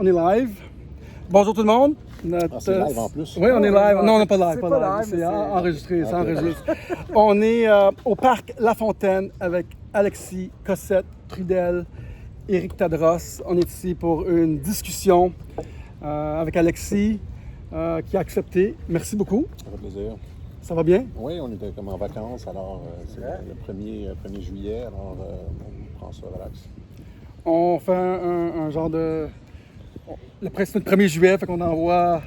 On est live. Bonjour tout le monde. C'est live en plus? Oui, on est live. Non, on n'est pas live. C'est Pas pas live. live, C'est mais enregistré. Ok. Ça enregistre. On est au parc La Fontaine avec Alexis, Cossette, Trudel, Éric Tadros. On est ici pour une discussion avec Alexis qui a accepté. Merci beaucoup. Ça fait plaisir. Ça va bien? Oui, on était comme en vacances, alors c'est le 1er juillet, alors on prend ça relax. On fait un genre de... Le 1er juillet, fait qu'on envoie...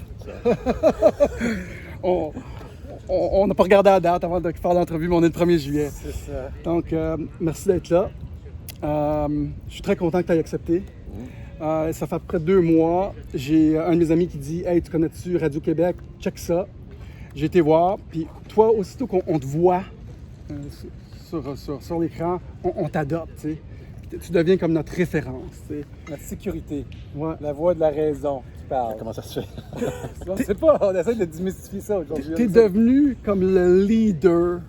On n'a pas regardé la date avant de faire l'entrevue, mais on est le 1er juillet. C'est ça. Donc, merci d'être là. Je suis très content que tu aies accepté. Ça fait à peu près 2 mois. J'ai un de mes amis qui dit « Hey, tu connais-tu Radio-Québec? Check ça. » J'ai été voir. Puis toi, aussitôt qu'on te voit sur l'écran, on t'adopte, tu sais. Tu deviens comme notre référence, tu sais. Notre sécurité. Ouais. La voix de la raison qui parle. Comment ça se fait? On ne sait pas, on essaie de démystifier ça aujourd'hui. Tu es devenu comme le leader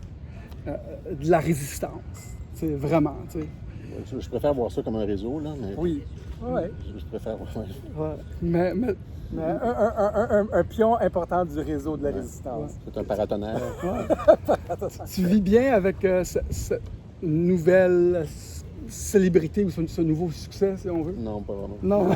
de la résistance. C'est vraiment, tu sais. Je préfère voir ça comme un réseau, là, mais Oui. Ouais. je préfère... Ouais. Mais Mais un pion important du réseau de la résistance. C'est un paratonnerre. tu vis bien avec cette nouvelle célébrité ou ce nouveau succès, si on veut? Non, pas vraiment. Non,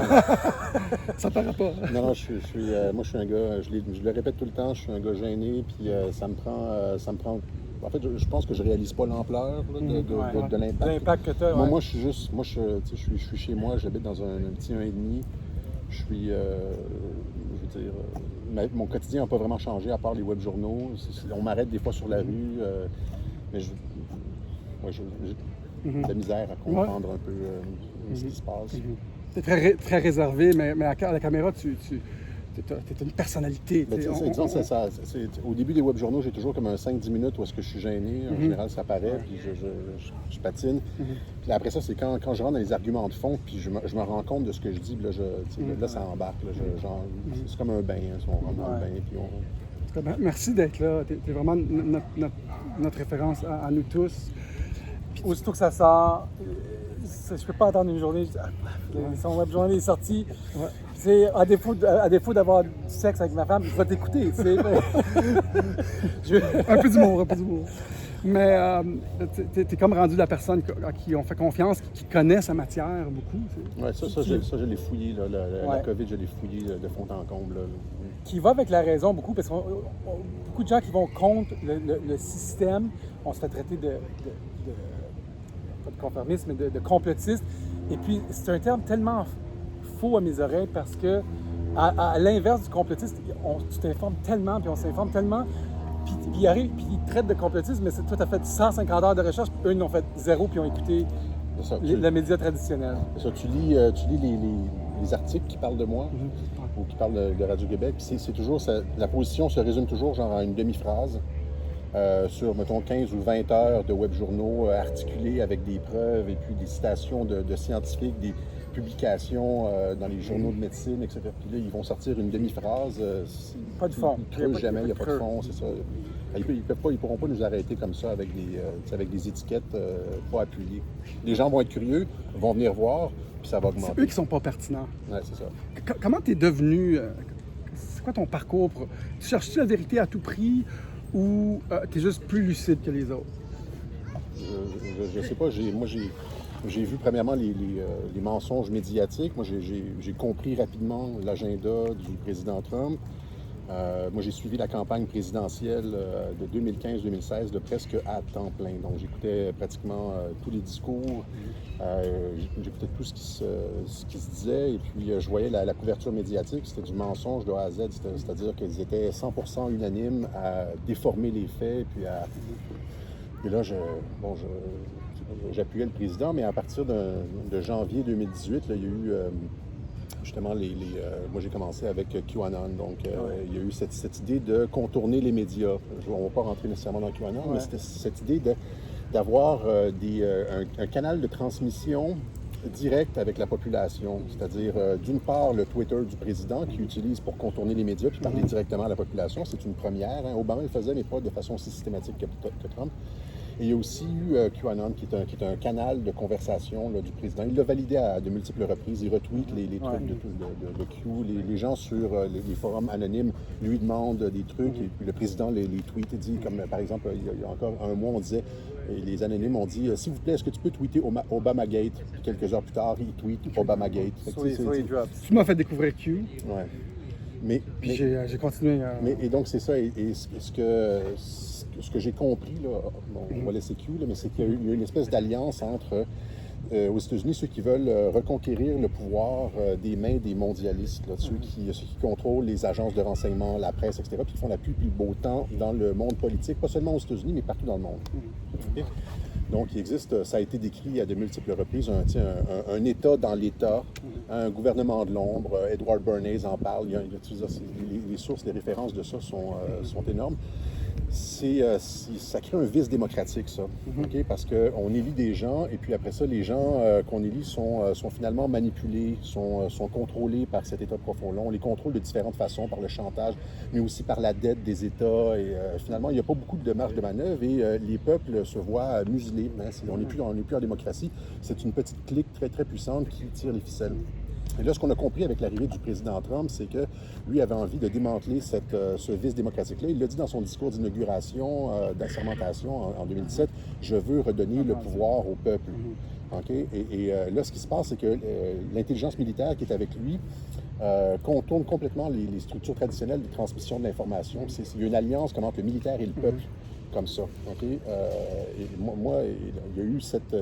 ça paraît pas. Non, moi je suis un gars, je le répète tout le temps, je suis un gars gêné, puis ça me prend... En fait, je pense que je réalise pas l'ampleur là, de l'impact. L'impact que tu as. Moi, je suis juste, je suis chez moi, j'habite dans un petit 1,5. Je suis, je veux dire, mon quotidien n'a pas vraiment changé à part les web journaux. On m'arrête des fois sur la rue, mais j'ai de la misère à comprendre un peu ce qui se passe. Tu es très réservé, mais à la caméra, tu es une personnalité. Ben, au début des web journaux, j'ai toujours comme un 5-10 minutes où est-ce que je suis gêné. En général, ça paraît, puis je patine. Puis après ça, c'est quand je rentre dans les arguments de fond, puis je me rends compte de ce que je dis, puis là, ça embarque. Là, c'est comme un bain, hein, on rentre dans le bain, puis on... Merci d'être là. Tu es vraiment notre référence à nous tous. Puis aussitôt que ça sort, je peux pas attendre une journée. Son web journal est sorti. Ouais. C'est à défaut d'avoir du sexe avec ma femme, je vais t'écouter. Un peu d'humour. Mais tu es comme rendu la personne à qui on fait confiance, qui connaît sa matière beaucoup. Oui, ça, je l'ai fouillé. Là, la COVID, je l'ai fouillé de fond en comble. Là. Qui va avec la raison beaucoup, parce que beaucoup de gens qui vont contre le système, on se fait traiter pas de conformisme, mais de complotiste. Et puis, c'est un terme tellement faux à mes oreilles parce que, à l'inverse du complotiste, tu t'informes tellement, puis on s'informe tellement, puis ils arrivent, puis ils traitent de complotisme, mais toi, tu as fait 150 heures de recherche, puis eux, ils en ont fait 0, puis ils ont écouté le média traditionnel. C'est ça, tu lis les articles qui parlent de moi, ou qui parlent de Radio-Québec, puis c'est toujours, la position se résume toujours genre à une demi-phrase. Sur, mettons, 15 ou 20 heures de web journaux articulés avec des preuves et puis des citations de scientifiques, des publications dans les journaux de médecine, etc. Puis là, ils vont sortir une demi-phrase. Pas de fond. Ils creusent jamais, il n'y a pas de fond, c'est ça. Ils ne pourront pas nous arrêter comme ça avec des étiquettes pas appuyées. Les gens vont être curieux, vont venir voir, puis ça va augmenter. C'est eux qui sont pas pertinents. Ouais, c'est ça. Comment tu es devenu... c'est quoi ton parcours? Tu cherches-tu la vérité à tout prix ou tu es juste plus lucide que les autres? Je sais pas. Moi, j'ai vu premièrement les mensonges médiatiques. Moi, j'ai compris rapidement l'agenda du président Trump. Moi, j'ai suivi la campagne présidentielle de 2015-2016 de presque à temps plein. Donc, j'écoutais pratiquement tous les discours. J'écoutais tout ce qui se disait. Et puis, je voyais la couverture médiatique. C'était du mensonge de A à Z. C'est-à-dire qu'ils étaient 100% unanimes à déformer les faits. Et là, j'appuyais le président. Mais à partir de janvier 2018, là, il y a eu... justement, moi j'ai commencé avec QAnon, donc il y a eu cette idée de contourner les médias. On ne va pas rentrer nécessairement dans QAnon, mais c'était cette idée d'avoir un canal de transmission direct avec la population, c'est-à-dire d'une part le Twitter du président qui utilise pour contourner les médias puis parler directement à la population, c'est une première. Hein. Obama le faisait, mais pas de façon aussi systématique que Trump. Et il y a aussi eu QAnon, qui est un canal de conversation là, du président. Il l'a validé à de multiples reprises. Il retweet les trucs de Q. Les gens sur les forums anonymes lui demandent des trucs et puis le président les tweet et dit, comme par exemple, il y a encore un mois, on disait, et les anonymes ont dit, s'il vous plaît, est-ce que tu peux tweeter Obamagate? Puis quelques heures plus tard, il tweet Obamagate. Tu m'as fait découvrir Q. Ouais. Mais j'ai continué. Et donc, c'est ça. Et ce que j'ai compris, là, bon, on va laisser Q, là, mais c'est qu'il y a eu une espèce d'alliance entre, aux États-Unis, ceux qui veulent reconquérir le pouvoir des mains des mondialistes, là, ceux qui contrôlent les agences de renseignement, la presse, etc., puis qui font la pluie et le beau temps dans le monde politique, pas seulement aux États-Unis, mais partout dans le monde. Okay? Donc, il existe, ça a été décrit à de multiples reprises, un État dans l'État, un gouvernement de l'ombre. Edward Bernays en parle. Les sources, les références de ça sont énormes. Ça crée un vice démocratique, ça. Okay? Parce qu'on élit des gens, et puis après ça, les gens qu'on élit sont finalement manipulés, sont contrôlés par cet État profond-là. On les contrôle de différentes façons, par le chantage, mais aussi par la dette des États. Et finalement, il n'y a pas beaucoup de marge de manœuvre, et les peuples se voient muselés. Hein? On n'est plus en démocratie. C'est une petite clique très, très puissante qui tire les ficelles. Et là, ce qu'on a compris avec l'arrivée du président Trump, c'est que lui avait envie de démanteler ce vice démocratique-là. Il l'a dit dans son discours d'inauguration, d'assermentation en 2017, « Je veux redonner le pouvoir au peuple. » Okay? Et là, ce qui se passe, c'est que l'intelligence militaire qui est avec lui contourne complètement les structures traditionnelles de transmission de l'information. Il y a une alliance entre le militaire et le peuple, comme ça. Okay? Et moi, il y a eu cette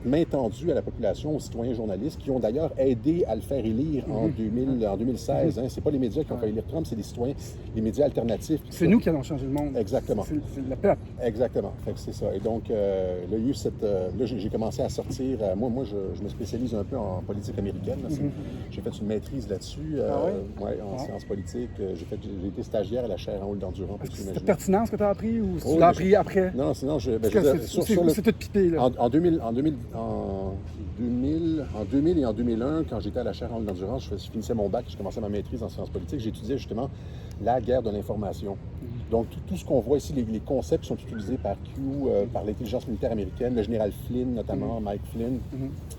main tendue à la population, aux citoyens journalistes, qui ont d'ailleurs aidé à le faire élire en 2016. Hein. Ce n'est pas les médias qui ont fait élire Trump, c'est les citoyens, les médias alternatifs. C'est nous qui allons changer le monde. Exactement. C'est le peuple. Exactement. Fait que c'est ça. Et donc, là, il y a eu là, j'ai commencé à sortir. Moi, je me spécialise un peu en politique américaine. J'ai fait une maîtrise là-dessus. En sciences politiques. J'ai été stagiaire à la chaire en d'endurance. C'est pertinent ce que tu as appris ou tu l'as appris après? Non, sinon, c'est tout pipé, là. En 2000 et en 2001, quand j'étais à la chaire en d'endurance, je finissais mon bac, je commençais ma maîtrise en sciences politiques, j'étudiais justement la guerre de l'information. Donc, tout ce qu'on voit ici, les concepts qui sont utilisés par Q, par l'intelligence militaire américaine, le général Flynn notamment, Mike Flynn,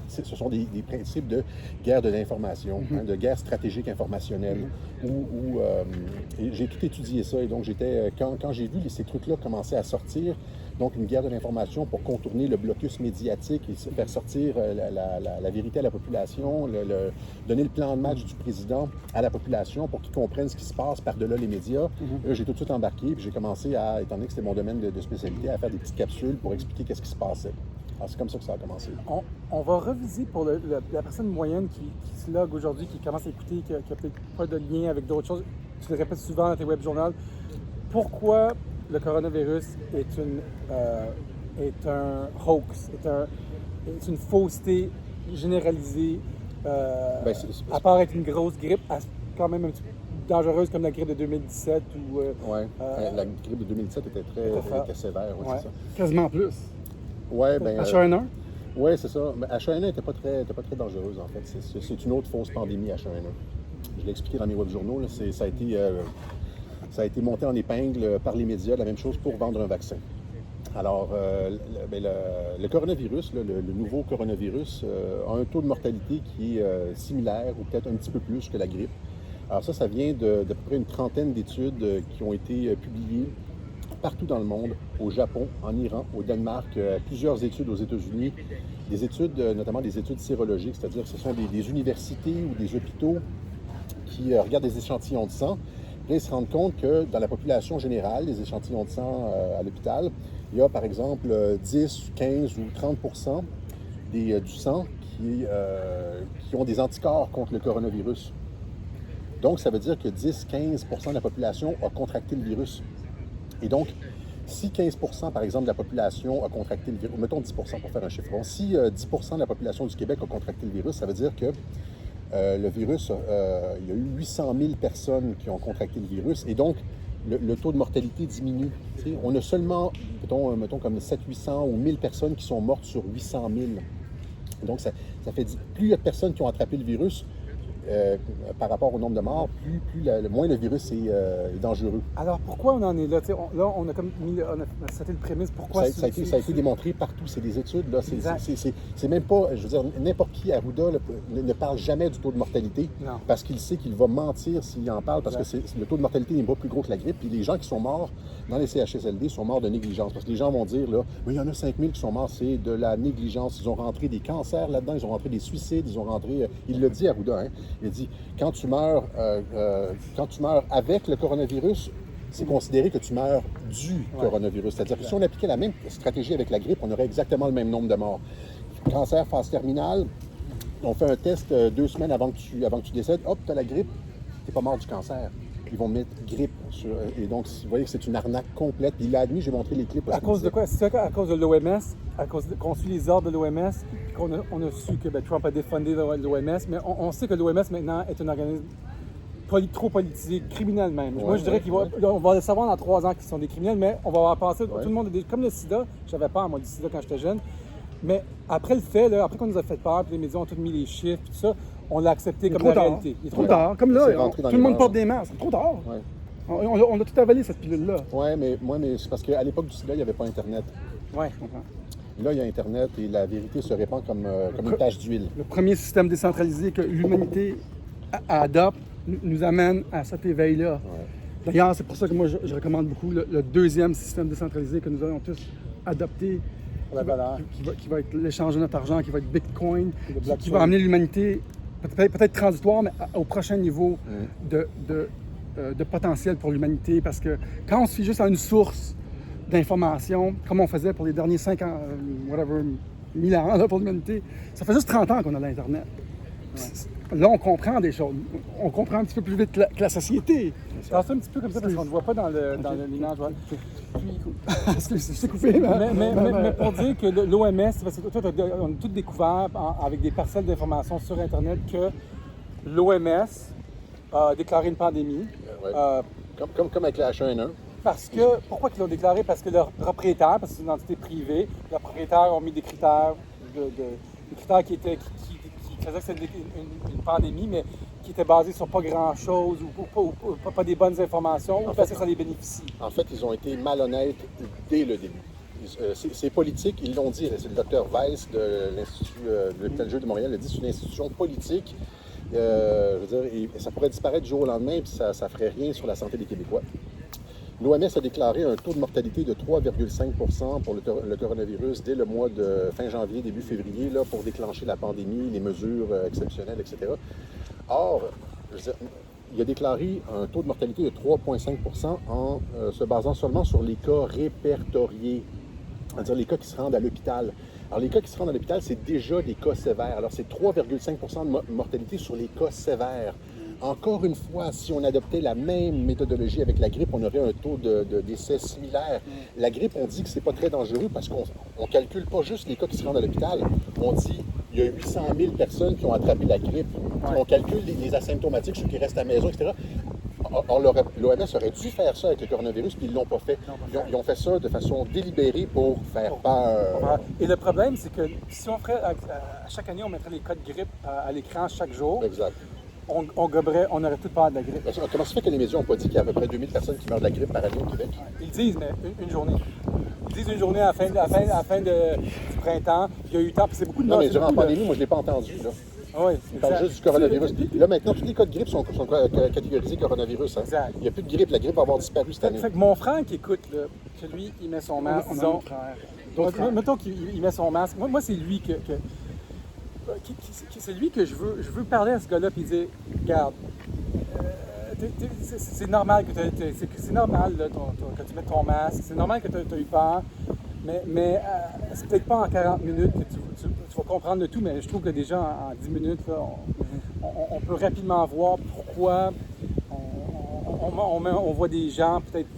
ce sont des principes de guerre de l'information, hein, de guerre stratégique informationnelle. J'ai tout étudié ça, et donc quand j'ai vu ces trucs-là commencer à sortir, donc une guerre de l'information pour contourner le blocus médiatique et faire sortir la vérité à la population, donner le plan de match du président à la population pour qu'ils comprennent ce qui se passe par-delà les médias. J'ai tout de suite embarqué, puis j'ai commencé étant donné que c'était mon domaine de spécialité, à faire des petites capsules pour expliquer qu'est-ce qui se passait. Alors, c'est comme ça que ça a commencé. On va reviser pour la personne moyenne qui se log aujourd'hui, qui commence à écouter, qui n'a peut-être pas de lien avec d'autres choses. Tu le répètes souvent dans tes web journals. Pourquoi le coronavirus est un hoax, est une fausseté généralisée, à part être une grosse grippe, quand même un petit peu dangereuse comme la grippe de 2017 ou... la grippe de 2017 était très sévère, c'est ça. Quasiment plus. Ouais, ben... H1N1? Oui, c'est ça. Mais H1N1 n'était pas très dangereuse, en fait. C'est une autre fausse pandémie, H1N1. Je l'ai expliqué dans mes web journaux, là, ça a été monté en épingle par les médias, la même chose pour vendre un vaccin. Alors, le coronavirus, le nouveau coronavirus, a un taux de mortalité qui est similaire ou peut-être un petit peu plus que la grippe. Alors ça vient d'à peu près une trentaine d'études qui ont été publiées partout dans le monde, au Japon, en Iran, au Danemark, plusieurs études aux États-Unis, des études, notamment des études sérologiques, c'est-à-dire que ce sont des universités ou des hôpitaux qui regardent des échantillons de sang. Puis là, ils se rendent compte que dans la population générale, les échantillons de sang à l'hôpital, il y a par exemple 10, 15 ou 30 du sang qui ont des anticorps contre le coronavirus. Donc, ça veut dire que 10-15 de la population a contracté le virus. Et donc, si 15 par exemple, de la population a contracté le virus, mettons 10 pour faire un chiffron, si 10 de la population du Québec a contracté le virus, ça veut dire que le virus, il y a eu 800 000 personnes qui ont contracté le virus, et donc le taux de mortalité diminue. T'sais, on a seulement, mettons comme 700-800 ou 1000 personnes qui sont mortes sur 800 000. Donc, ça fait plus il y a de personnes qui ont attrapé le virus, par rapport au nombre de morts, moins le virus est dangereux. Alors pourquoi on en est là? Là, on a comme mis, c'était le prémisse. Pourquoi Ça a été démontré partout. C'est des études. Là. C'est même pas, je veux dire, n'importe qui, Arruda, là, ne parle jamais du taux de mortalité parce qu'il sait qu'il va mentir s'il en parle parce que le taux de mortalité n'est pas plus gros que la grippe. Puis les gens qui sont morts dans les CHSLD sont morts de négligence. Parce que les gens vont dire, là, mais il y en a 5000 qui sont morts, c'est de la négligence. Ils ont rentré des cancers là-dedans, ils ont rentré des suicides, ils ont rentré... il le dit, Arruda, hein? Il dit, quand tu meurs avec le coronavirus, c'est considéré que tu meurs du coronavirus. C'est-à-dire que si on appliquait la même stratégie avec la grippe, on aurait exactement le même nombre de morts. Cancer, phase terminale, on fait un test 2 semaines avant que tu décèdes, hop, tu as la grippe, tu n'es pas mort du cancer. Ils vont mettre grippe sur... Et donc, vous voyez que c'est une arnaque complète. Il l'a admis, j'ai montré les clips. À cause de quoi? C'est à cause de l'OMS, qu'on suit les ordres de l'OMS, qu'on a su que Trump a défendé l'OMS, mais on sait que l'OMS maintenant est un organisme trop politisé, criminel même. Moi, je dirais qu'on va le savoir dans 3 ans qu'ils sont des criminels, mais on va avoir pensé, tout le monde est comme le sida, j'avais peur, moi, du sida quand j'étais jeune, mais après le fait, là, après qu'on nous a fait peur, puis les médias ont tous mis les chiffres, tout ça, on l'a accepté comme la réalité. Il est trop tard. Comme là, tout le monde porte des masques. C'est trop tard. Ouais. On a tout avalé, cette pilule-là. Oui, mais c'est parce qu'à l'époque du sida, il n'y avait pas Internet. Oui, je comprends. Là, il y a Internet et la vérité se répand comme une tache d'huile. Le premier système décentralisé que l'humanité adopte nous amène à cet éveil-là. Ouais. D'ailleurs, c'est pour ça que moi, je recommande beaucoup le deuxième système décentralisé que nous allons tous adopter, qui va être l'échange de notre argent, qui va être Bitcoin, qui va amener l'humanité, peut-être transitoire, mais au prochain niveau de potentiel pour l'humanité. Parce que quand on se fie juste à une source d'information, comme on faisait pour les derniers 5 ans, 1000 ans là, pour l'humanité, ça fait juste 30 ans qu'on a l'Internet. Ouais. Là, on comprend des choses. On comprend un petit peu plus vite que la société. C'est un petit peu comme ça parce qu'on ne voit pas dans l'image. Je t'ai coupé. Mais pour dire que l'OMS, parce que toi, on a tout découvert avec des parcelles d'informations sur Internet que l'OMS a déclaré une pandémie. Comme avec la H1N1. Pourquoi ils l'ont déclaré? Parce que leurs propriétaires, parce que c'est une entité privée, leurs propriétaires ont mis des critères, qui faisaient que c'était une pandémie, mais qui étaient basés sur pas grand-chose ou pas des bonnes informations, ou parce que ça les bénéficie. En fait, ils ont été malhonnêtes dès le début. C'est politique, ils l'ont dit, c'est le docteur Weiss de l'Institut de l'Hôpital Jules de Montréal, il a dit que c'est une institution politique. Je veux dire, ça pourrait disparaître du jour au lendemain, puis ça ne ferait rien sur la santé des Québécois. L'OMS a déclaré un taux de mortalité de 3,5% pour le coronavirus dès le mois de fin janvier, début février, là, pour déclencher la pandémie, les mesures exceptionnelles, etc. Or, il a déclaré un taux de mortalité de 3,5% en se basant seulement sur les cas répertoriés, c'est-à-dire les cas qui se rendent à l'hôpital. Alors, les cas qui se rendent à l'hôpital, c'est déjà des cas sévères. Alors, c'est 3,5% de mortalité sur les cas sévères. Encore une fois, si on adoptait la même méthodologie avec la grippe, on aurait un taux d'essai similaire. La grippe, on dit que c'est pas très dangereux parce qu'on ne calcule pas juste les cas qui se rendent à l'hôpital. On dit il y a 800 000 personnes qui ont attrapé la grippe. Ouais. On calcule les asymptomatiques, ceux qui restent à la maison, etc. Or, l'OMS aurait dû faire ça avec le coronavirus, puis ils ne l'ont pas fait. Ils ont fait ça de façon délibérée pour faire peur. Et le problème, c'est que si on ferait, à chaque année, on mettrait les cas de grippe à l'écran chaque jour. Exact. On aurait toute peur de la grippe. Comment ça fait que les médias n'ont pas dit qu'il y a à peu près 2000 personnes qui meurent de la grippe par année au Québec? Ils disent, mais une journée. Ils disent une journée à la fin du printemps. Il y a eu temps, puis c'est beaucoup de Non, mais durant la pandémie, moi, je ne l'ai pas entendu. Là. Oui, il parle juste du coronavirus. Là, maintenant, tous les cas de grippe sont catégorisés coronavirus. Hein. Exact. Il n'y a plus de grippe. La grippe va avoir disparu cette année. Fait que mon frère qui écoute, là, que lui, il met son masque. Mettons qu'il met son masque. Moi c'est lui c'est lui que je veux parler à ce gars-là et dire, regarde, c'est normal que c'est normal là, que tu mettes ton masque, c'est normal que tu as eu peur, mais c'est peut-être pas en 40 minutes que tu vas comprendre le tout, mais je trouve que déjà en 10 minutes, là, on peut rapidement voir pourquoi on voit des gens, peut-être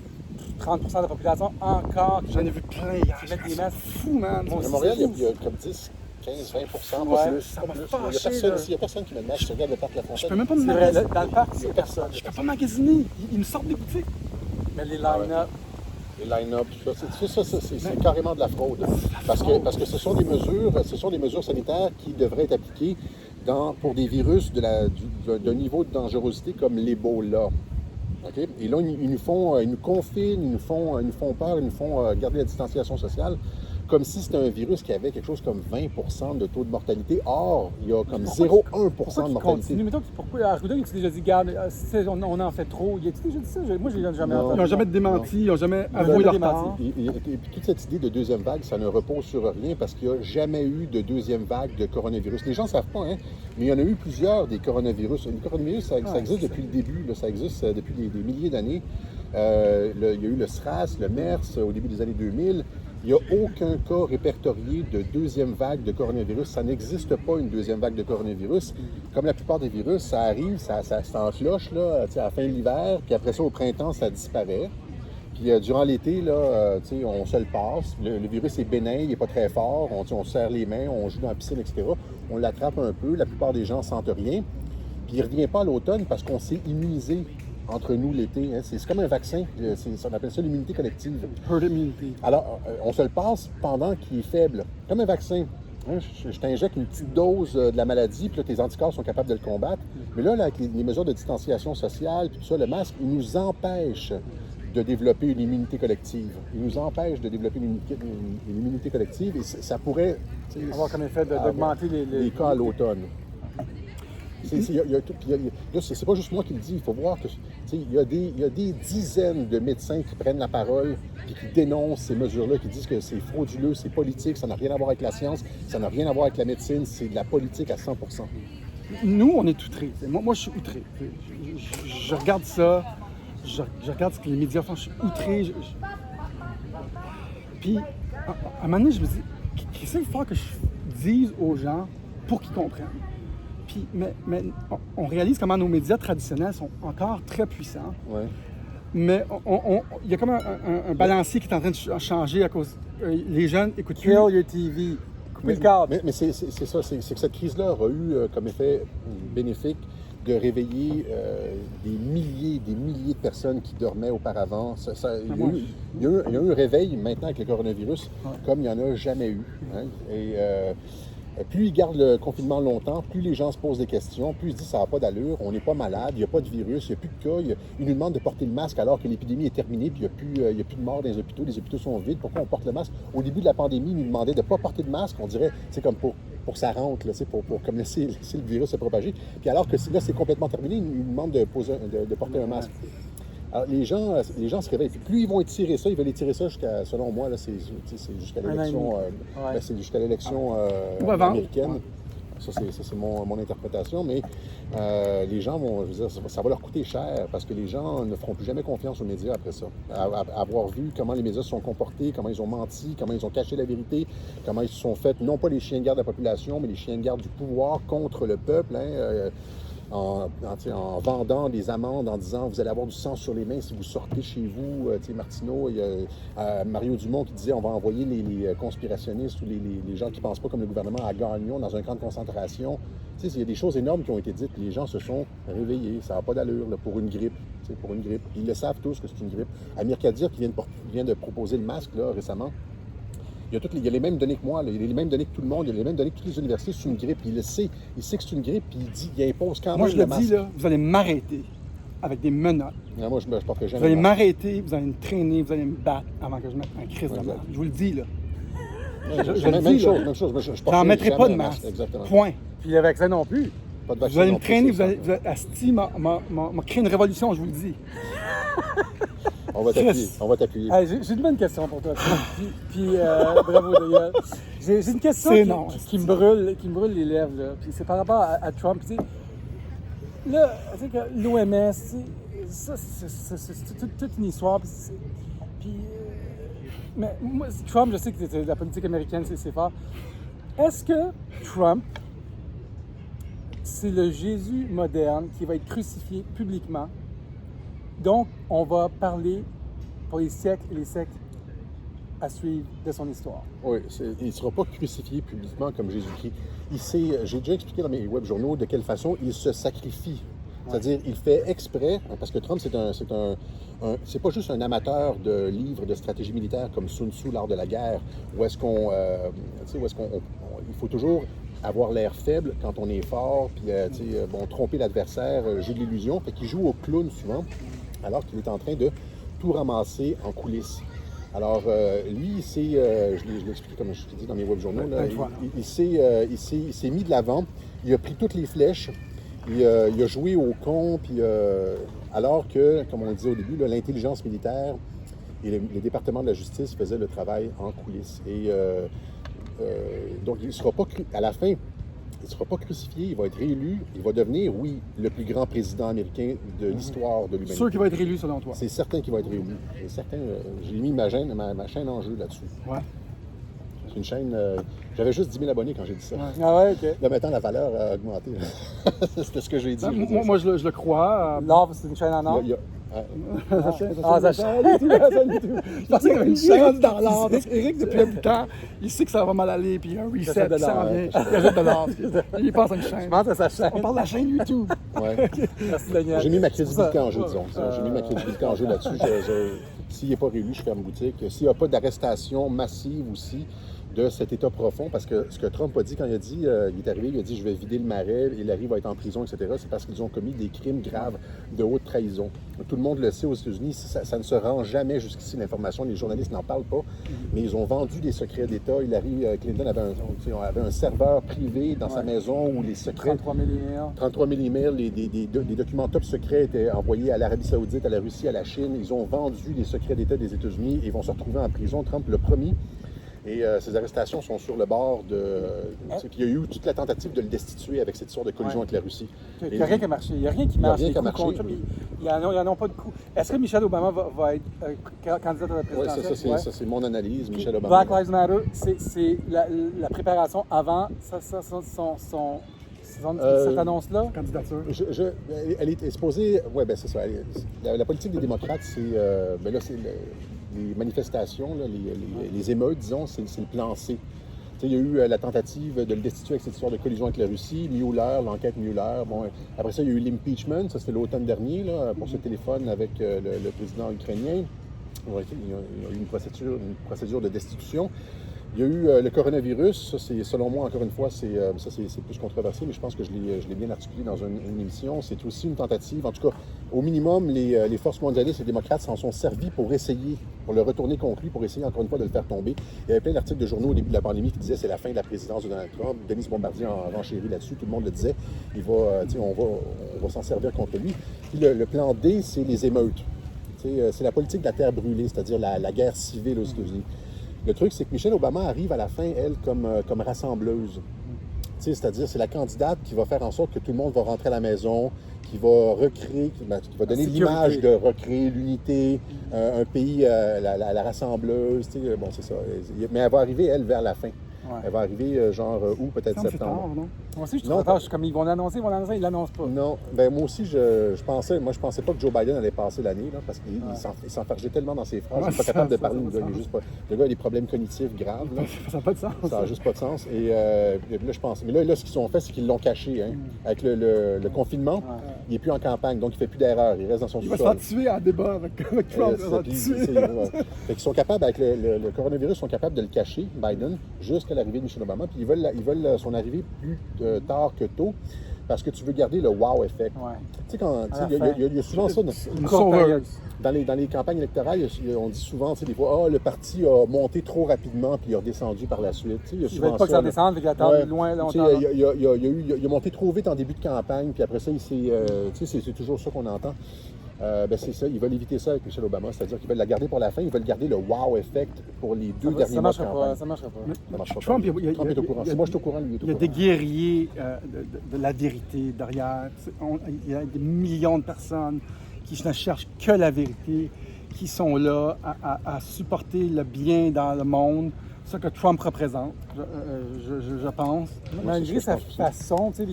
30% de la population encore J'en ai vu plein hier. Qui mettent des masques. Fou, man. À Montréal, il y a comme 10, 15, 20%, pas plus. Ça m'a Il n'y a personne qui met le masque. Je regarde le parc La Fontaine. Je peux même pas me magasiner. Dans le parc, il n'y a personne. Je peux pas magasiner. Ils me sortent des boutiques. Mais les line-up. Les line-up, c'est carrément de la fraude. Parce que ce sont des mesures sanitaires qui devraient être appliquées pour des virus d'un niveau de dangerosité comme l'Ebola. Okay? Et là, ils nous confinent, ils nous font peur, ils nous font garder la distanciation sociale, comme si c'était un virus qui avait quelque chose comme 20% de taux de mortalité. Or, il y a comme 0,1% de mortalité. Pourquoi Arruda, il a déjà dit, garde, on en fait trop. Il a déjà dit ça? Moi, je l'ai jamais entendu. Ils n'ont jamais démenti, ils n'ont jamais avoué leur tort. Et puis toute cette idée de deuxième vague, ça ne repose sur rien parce qu'il n'y a jamais eu de deuxième vague de coronavirus. Les gens ne savent pas, hein, mais il y en a eu plusieurs des coronavirus. Le coronavirus, ça existe depuis le début, là, ça existe depuis des milliers d'années. Il y a eu le SRAS, le MERS au début des années 2000. Il n'y a aucun cas répertorié de deuxième vague de coronavirus. Ça n'existe pas une deuxième vague de coronavirus. Comme la plupart des virus, ça arrive, ça s'enfloche là, à la fin de l'hiver, puis après ça, au printemps, ça disparaît. Puis durant l'été, là, on se le passe. Le virus est bénin, il n'est pas très fort. On se serre les mains, on joue dans la piscine, etc. On l'attrape un peu. La plupart des gens ne sentent rien. Puis il ne revient pas à l'automne parce qu'on s'est immunisé entre nous l'été. Hein. C'est comme un vaccin. On appelle ça l'immunité collective. Herd immunity. Alors, on se le passe pendant qu'il est faible. Comme un vaccin. Hein, je t'injecte une petite dose de la maladie, puis là, tes anticorps sont capables de le combattre. Mais là avec les mesures de distanciation sociale, puis tout ça, le masque, il nous empêche de développer une immunité collective. Il nous empêche de développer une immunité collective et ça pourrait avoir comme effet d'augmenter les cas à l'automne. C'est pas juste moi qui le dis, il faut voir que il y a des dizaines de médecins qui prennent la parole et qui dénoncent ces mesures-là, qui disent que c'est frauduleux, c'est politique, ça n'a rien à voir avec la science, ça n'a rien à voir avec la médecine, c'est de la politique à 100%. Nous, on est outrés. Moi, je suis outré. Je regarde ça, je regarde ce que les médias font, je suis outré. Puis, à un moment donné, je me dis, qu'est-ce qu'il faut que je dise aux gens pour qu'ils comprennent? Puis, mais on réalise comment nos médias traditionnels sont encore très puissants. Ouais. Mais il y a comme un balancier qui est en train de changer à cause... les jeunes écoutent plus... Kill your TV. Couper le câble. Mais c'est ça, c'est que cette crise-là aura eu comme effet bénéfique de réveiller des milliers de personnes qui dormaient auparavant. Il y a eu un réveil maintenant avec le coronavirus, comme il n'y en a jamais eu. Hein? Et plus ils gardent le confinement longtemps, plus les gens se posent des questions, plus ils se disent ça n'a pas d'allure, on n'est pas malade, il n'y a pas de virus, il n'y a plus de cas. Ils nous demandent de porter le masque alors que l'épidémie est terminée, puis il n'y a plus de morts dans les hôpitaux sont vides. Pourquoi on porte le masque? Au début de la pandémie, ils nous demandaient de ne pas porter de masque, on dirait, c'est comme pour que ça rentre, là, pour comme laisser le virus se propager. Puis alors que là, c'est complètement terminé, ils nous demandent de porter un masque. Alors, les gens se réveillent. Puis plus ils vont étirer ça, ils veulent étirer ça jusqu'à, selon moi, là, c'est jusqu'à l'élection, c'est jusqu'à l'élection américaine. Ça, c'est mon interprétation, mais les gens vont, je veux dire, ça va leur coûter cher parce que les gens ne feront plus jamais confiance aux médias après ça. Avoir vu comment les médias se sont comportés, comment ils ont menti, comment ils ont caché la vérité, comment ils se sont fait, non pas les chiens de garde de la population, mais les chiens de garde du pouvoir contre le peuple, hein, en vendant des amendes, en disant vous allez avoir du sang sur les mains si vous sortez chez vous. Martineau, il y a Mario Dumont qui disait on va envoyer les conspirationnistes ou les gens qui ne pensent pas comme le gouvernement à Gagnon dans un camp de concentration. Il y a des choses énormes qui ont été dites. Les gens se sont réveillés. Ça n'a pas d'allure là, pour une grippe. Pour une grippe. Ils le savent tous que c'est une grippe. Amir Kadir qui vient de proposer le masque là, récemment. Il y a les mêmes données que moi, là. Il y a les mêmes données que tout le monde, il y a les mêmes données que toutes les universités, c'est une grippe. Il le sait, il sait que c'est une grippe, puis il impose quand même le masque. Moi, je le dis, là, vous allez m'arrêter avec des menottes. Non, moi, je porterai jamais. Vous allez m'arrêter, vous allez me traîner, vous allez me battre avant que je mette un crise de masque. Je vous le dis, là. Même chose. Je n'en mettrai pas de masque. Exactement. Point. Puis le vaccin non plus. Pas de vaccin vous allez non me traîner, plus, Asti m'a créé une révolution, je vous le dis. On va t'appuyer. Hey, j'ai une bonne question pour toi. Puis bravo d'ailleurs. J'ai une question qui me brûle les lèvres. Là. Puis c'est par rapport à Trump. Puis, là, tu sais que l'OMS, ça, c'est toute une histoire. Mais moi, Trump, je sais que la politique américaine, c'est fort. Est-ce que Trump, c'est le Jésus moderne qui va être crucifié publiquement? Donc, on va parler pour les siècles et les siècles à suivre de son histoire. Oui, il ne sera pas crucifié publiquement comme Jésus-Christ. J'ai déjà expliqué dans mes web journaux de quelle façon il se sacrifie. C'est-à-dire, il fait exprès, parce que Trump, c'est pas juste un amateur de livres de stratégie militaire comme Sun Tzu, l'art de la guerre, où est-ce qu'on, il faut toujours avoir l'air faible quand on est fort, puis tromper l'adversaire, jouer de l'illusion. Fait qu'il joue au clown souvent, alors qu'il est en train de tout ramasser en coulisses. Alors, lui, je l'ai expliqué comme je t'ai dit dans mes web journaux, là, il s'est mis de l'avant, il a pris toutes les flèches, il a joué au con, puis alors que, comme on le disait au début, là, l'intelligence militaire et le département de la justice faisaient le travail en coulisses. Et donc, il ne sera pas à la fin, il ne sera pas crucifié, il va être réélu, il va devenir, oui, le plus grand président américain de l'histoire de l'humanité. Sûr qu'il va être réélu, selon toi? C'est certain qu'il va être réélu. C'est certain. J'ai mis ma chaîne en jeu là-dessus. Ouais. C'est une chaîne... j'avais juste 10 000 abonnés quand j'ai dit ça. Ouais. Ah ouais, OK. Là, maintenant, la valeur a augmenté. C'était ce que j'ai dit. Moi, je le crois. Non, c'est une chaîne en or. Sa chaîne. Je pensais qu'il y avait une chance dans l'or. Parce qu'Éric, depuis un bout de temps, il sait que ça va mal aller, puis il y a un reset qui s'en vient. Il ajoute de l'or. Il pense à une chaîne. Je pense à sa chaîne. On parle de la chaîne YouTube. Ouais. Merci, Daniel. J'ai mis ma crédibilité en jeu, disons. J'ai mis ma crédibilité en jeu là-dessus. S'il n'est pas réélu, je ferme boutique. S'il n'y a pas d'arrestation massive aussi de cet état profond, parce que ce que Trump a dit quand il est arrivé, il a dit « je vais vider le marais, Hillary va être en prison, etc. », c'est parce qu'ils ont commis des crimes graves de haute trahison. Tout le monde le sait aux États-Unis, ça ne se rend jamais jusqu'ici, l'information, les journalistes n'en parlent pas, mais ils ont vendu des secrets d'État. Hillary Clinton avait un serveur privé dans sa maison où les secrets... 33 000 emails, des documents top secrets étaient envoyés à l'Arabie Saoudite, à la Russie, à la Chine. Ils ont vendu les secrets d'État des États-Unis et vont se retrouver en prison. Trump l'a promis. Et ces arrestations sont sur le bord de... Il y a eu toute la tentative de le destituer avec cette histoire de collision avec la Russie. Il n'y a rien qui a marché. Il n'y a rien qui marche. Il n'y en a pas de coup. Est-ce que Michelle Obama va être candidate à la présidentielle? Oui, ça c'est mon analyse, Michelle Obama. Black Lives Matter, c'est la préparation avant cette annonce-là? Candidature. Elle est supposée... Oui, bien c'est ça. La politique des démocrates, c'est... les manifestations, là, les émeutes, disons, c'est le plan C. Il y a eu la tentative de le destituer avec cette histoire de collision avec la Russie, Mueller, l'enquête Mueller. Bon, après ça, il y a eu l'impeachment, ça c'était l'automne dernier, là, pour ce téléphone avec le président ukrainien. Il y a eu une procédure de destitution. Il y a eu le coronavirus, ça c'est, selon moi, encore une fois, c'est plus controversé, mais je pense que je l'ai bien articulé dans une émission. C'est aussi une tentative, en tout cas, au minimum, les forces mondialistes et démocrates s'en sont servis pour essayer, pour le retourner contre lui, pour essayer encore une fois de le faire tomber. Il y avait plein d'articles de journaux au début de la pandémie qui disaient c'est la fin de la présidence de Donald Trump. Denis Bombardier en renchérit là-dessus, tout le monde le disait. On va s'en servir contre lui. Puis le plan D, c'est les émeutes. C'est la politique de la terre brûlée, c'est-à-dire la guerre civile aux États-Unis. Le truc, c'est que Michelle Obama arrive à la fin, elle, comme rassembleuse. C'est-à-dire, c'est la candidate qui va faire en sorte que tout le monde va rentrer à la maison, qui va recréer, qui va donner l'image de recréer l'unité, un pays, la rassembleuse. Bon, c'est ça. Mais elle va arriver, elle, vers la fin. Ouais. Elle va arriver genre août, peut-être septembre. Tard, non? Moi aussi, je trouve tard. Je suis comme, ils vont l'annoncer, ils l'annoncent pas. Non, ben moi aussi, je pensais pas que Joe Biden allait passer l'année, là, parce qu'il s'enfargeait tellement dans ses phrases, il n'est pas capable de parler. Le gars a des problèmes cognitifs graves. Là. Ça n'a pas de sens. Ça n'a juste pas de sens. Et là, je pense. Mais là, ce qu'ils ont fait, c'est qu'ils l'ont caché. Hein. Avec le confinement, il n'est plus en campagne, donc il ne fait plus d'erreur. Il reste dans son sous-sol. Il va se faire tuer en débat avec Trump. Ils sont capables, avec le coronavirus, ils sont capables de le cacher, Biden, jusqu'à l'arrivée de Michelle Obama. Puis ils veulent son arrivée plus tard que tôt, parce que tu veux garder le wow effect. Ouais. Tu sais, il y a souvent ça dans les campagnes électorales, on dit souvent, des fois, le parti a monté trop rapidement puis il a redescendu par la suite. Il ne veut pas que ça redescende, il attend loin, longtemps. Il a monté trop vite en début de campagne, puis après ça, c'est toujours ça qu'on entend. C'est ça, ils veulent éviter ça avec Michelle Obama, c'est-à-dire qu'ils veulent la garder pour la fin, ils veulent garder le wow effect pour les deux derniers mois de campagne. Ça ne marchera pas. Trump, Trump est au courant. C'est moi, je suis au courant, lui, il y a des guerriers de la vérité derrière. Il y a des millions de personnes qui ne cherchent que la vérité, qui sont là à supporter le bien dans le monde. C'est ça que Trump représente, je pense. Malgré sa façon, tu sais,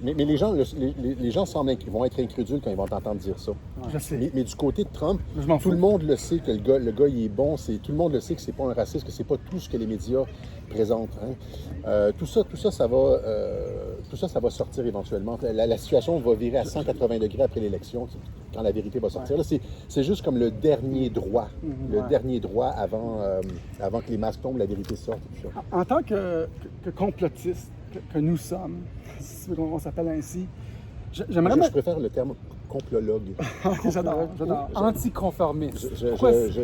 Mais les gens semblent qu'ils vont être incrédules quand ils vont t'entendre dire ça. Je sais. Mais du côté de Trump, tout le monde le sait que le gars il est bon. Tout le monde le sait que c'est pas un raciste, que c'est pas tout ce que les médias présentent. Hein. Tout ça, ça va sortir éventuellement. La situation va virer à 180 degrés après l'élection, quand la vérité va sortir. Là, c'est juste comme le dernier droit. Dernier droit avant que les masques tombent, la vérité sorte. En tant que complotiste, que nous sommes, si tu veux qu'on s'appelle ainsi. Je J'aimerais... préfère le terme complologue. J'adore. Anticonformiste.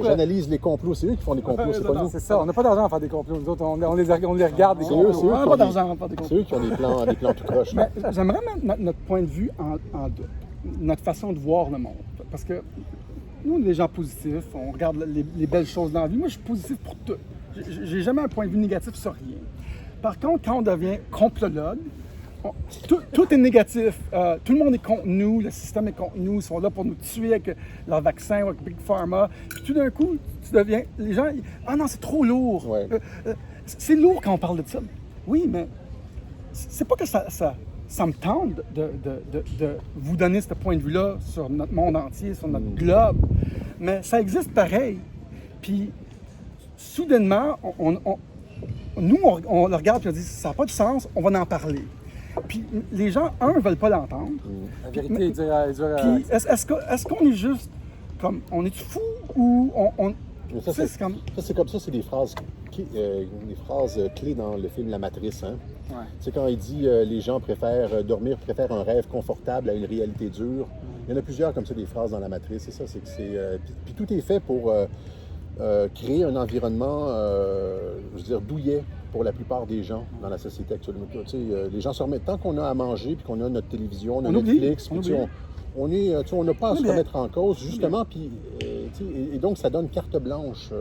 J'analyse les complots. C'est eux qui font les complots, c'est pas nous. C'est ça, on n'a pas d'argent à faire des complots. Nous autres, on les regarde, des C'est complots. eux, c'est eux On n'a qui pas ont d'argent à faire des c'est complots. eux qui ont des plans tout croche. Mais j'aimerais mettre notre point de vue en doute, notre façon de voir le monde. Parce que nous, on est des gens positifs, on regarde les belles choses dans la vie. Moi, je suis positif pour tout. J'ai jamais un point de vue négatif sur rien. Par contre, quand on devient complologue, tout est négatif. Tout le monde est contre nous, le système est contre nous, ils sont là pour nous tuer avec leur vaccin ou avec Big Pharma. Puis tout d'un coup, tu deviens... Les gens... Ah non, c'est trop lourd. Ouais. C'est lourd quand on parle de ça. Oui, mais c'est pas que ça me tente de vous donner ce point de vue-là sur notre monde entier, sur notre globe. Mais ça existe pareil. Puis, soudainement, nous, on le regarde et on dit ça n'a pas de sens, on va en parler. Puis les gens, ne veulent pas l'entendre. La vérité est dure à... Puis est-ce qu'on est juste comme, on est fou ou on Mais ça, c'est comme ça, c'est des phrases clés dans le film La Matrice. Hein? Ouais. C'est quand il dit les gens préfèrent un rêve confortable à une réalité dure. Il y en a plusieurs comme ça, des phrases dans La Matrice. C'est ça, c'est que puis tout est fait pour créer un environnement, je veux dire, douillet pour la plupart des gens dans la société actuelle. Tu sais, les gens se remettent, tant qu'on a à manger, puis qu'on a notre télévision, on a Netflix, puis on n'a pas à se remettre en cause, justement, puis, et donc ça donne carte blanche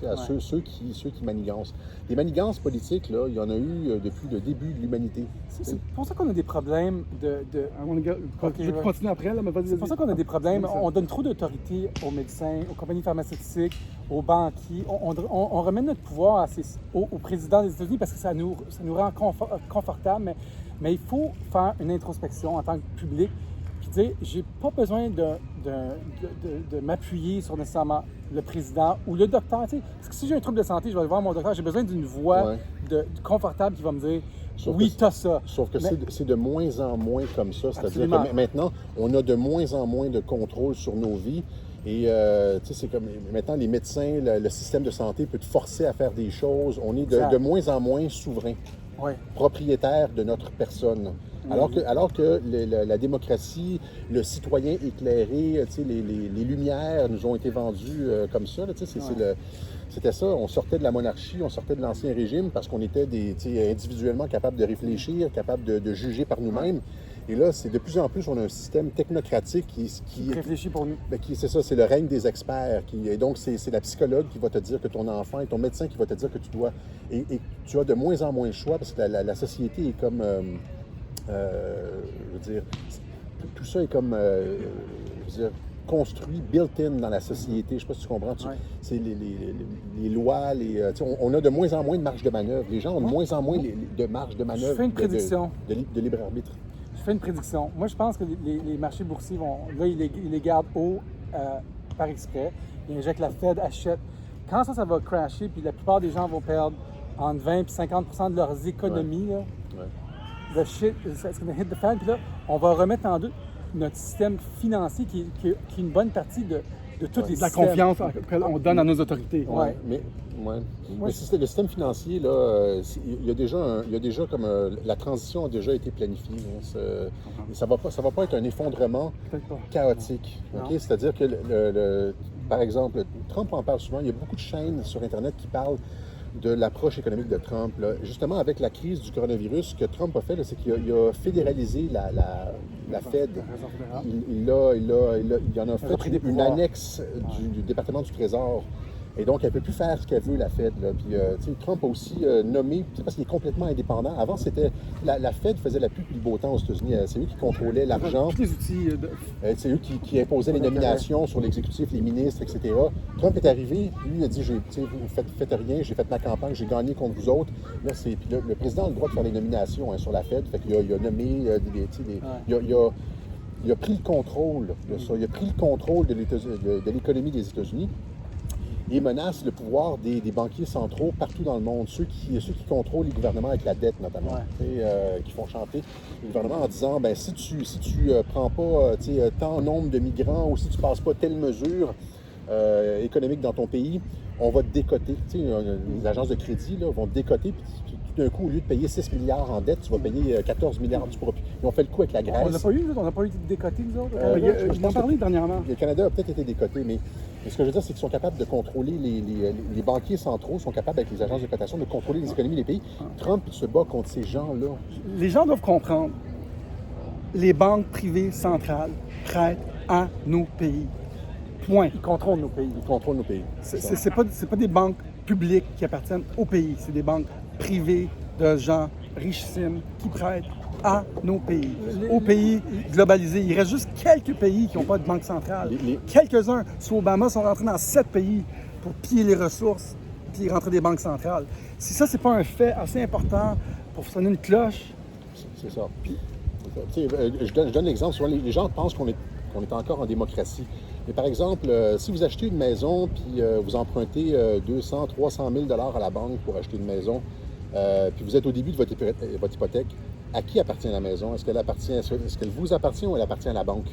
à ceux qui manigancent. Les manigances politiques, là, il y en a eu depuis le début de l'humanité. C'est pour ça qu'on a des problèmes de... Je vais continuer après, là, mais vas-y. C'est pour ça qu'on a des problèmes. On donne trop d'autorité aux médecins, aux compagnies pharmaceutiques, aux banquiers. On remet notre pouvoir au président des États-Unis parce que ça nous rend confortable, mais il faut faire une introspection en tant que public puis dire, j'ai pas besoin de m'appuyer sur nécessairement le président ou le docteur. Tu sais. Parce que si j'ai un trouble de santé, je vais aller voir mon docteur, j'ai besoin d'une voix confortable qui va me dire t'as ça. Sauf que c'est de moins en moins comme ça. C'est-à-dire que maintenant, on a de moins en moins de contrôle sur nos vies. Et c'est comme maintenant, les médecins, le système de santé peut te forcer à faire des choses. On est de moins en moins souverain, propriétaire de notre personne. Alors que la démocratie, le citoyen éclairé, les lumières nous ont été vendues comme ça. C'était ça, on sortait de la monarchie, on sortait de l'Ancien Régime parce qu'on était individuellement capables de réfléchir, capables de juger par nous-mêmes. Et là, c'est de plus en plus, on a un système technocratique qui réfléchit pour nous. C'est ça, c'est le règne des experts. Et donc, c'est la psychologue qui va te dire que ton enfant et ton médecin qui va te dire que tu dois... Et tu as de moins en moins de choix parce que la société est comme... je veux dire, tout ça est comme... je veux dire, construit, built-in dans la société. Je ne sais pas si tu comprends. C'est les lois, on a de moins en moins de marge de manœuvre. Les gens ont de moins en moins de marge de manœuvre. Je fais une prédiction. De libre arbitre. Je fais une prédiction. Moi, je pense que les marchés boursiers ils les gardent hauts par exprès. Ils injectent la Fed, achète. Quand ça va crasher, puis la plupart des gens vont perdre entre 20 et 50% de leurs économies, le shit, c'est going to hit the fan. Puis là, on va remettre en doute notre système financier qui est une bonne partie de tous les systèmes. La confiance qu'on donne à nos autorités. Mais le système financier, là, il y a déjà comme la transition a déjà été planifiée. Ça va pas être un effondrement chaotique. Okay? C'est-à-dire que, par exemple, Trump en parle souvent. Il y a beaucoup de chaînes sur Internet qui parlent de l'approche économique de Trump. Là. Justement, avec la crise du coronavirus, ce que Trump a fait, c'est qu'il a fédéralisé la Fed. Il en a fait une annexe du département du Trésor. Et donc, elle ne peut plus faire ce qu'elle veut, la Fed. Là. Puis, Trump a aussi nommé, parce qu'il est complètement indépendant. Avant, c'était la Fed faisait la pluie et le beau temps aux États-Unis. C'est eux qui contrôlaient l'argent. Tous les outils. C'est eux qui imposaient les nominations sur l'exécutif, les ministres, etc. Trump est arrivé, lui, il a dit, vous faites rien, j'ai fait ma campagne, j'ai gagné contre vous autres. Là, puis le président a le droit de faire les nominations sur la Fed. Fait qu'il a nommé il a pris le contrôle de ça. Il a pris le contrôle de l'économie des États-Unis. Et menace le pouvoir des banquiers centraux partout dans le monde, ceux qui contrôlent les gouvernements avec la dette notamment, qui font chanter le gouvernement en disant si tu prends pas tant nombre de migrants ou si tu passes pas telle mesure économique dans ton pays, on va te décoter. Les agences de crédit là, vont te décoter, puis tu tout d'un coup, au lieu de payer 6 milliards en dette, tu vas payer 14 milliards. Ils ont fait le coup avec la Grèce. On n'a pas eu, on n'a pas eu décoté, nous autres. Je t'en parlais dernièrement. Le Canada a peut-être été décoté, mais ce que je veux dire, c'est qu'ils sont capables de contrôler, les banquiers centraux sont capables, avec les agences de cotation, de contrôler les économies des pays. Trump se bat contre ces gens-là. Les gens doivent comprendre, les banques privées centrales prêtent à nos pays. Point. Ils contrôlent nos pays. Ils contrôlent nos pays. C'est pas des banques publiques qui appartiennent au pays. C'est des banques privées de gens richissimes qui prêtent à nos pays. Aux pays globalisés. Il reste juste quelques pays qui n'ont pas de banque centrale. Quelques-uns. Sous Obama, sont rentrés dans 7 pays pour piller les ressources puis rentrer des banques centrales. Si ça, c'est pas un fait assez important pour sonner une cloche... C'est ça. Je donne l'exemple. Souvent, les gens pensent qu'on est encore en démocratie. Mais par exemple, si vous achetez une maison puis vous empruntez 200, 300 000 $ à la banque pour acheter une maison, puis vous êtes au début de votre hypothèque, à qui appartient la maison? Est-ce qu'elle vous appartient ou elle appartient à la banque?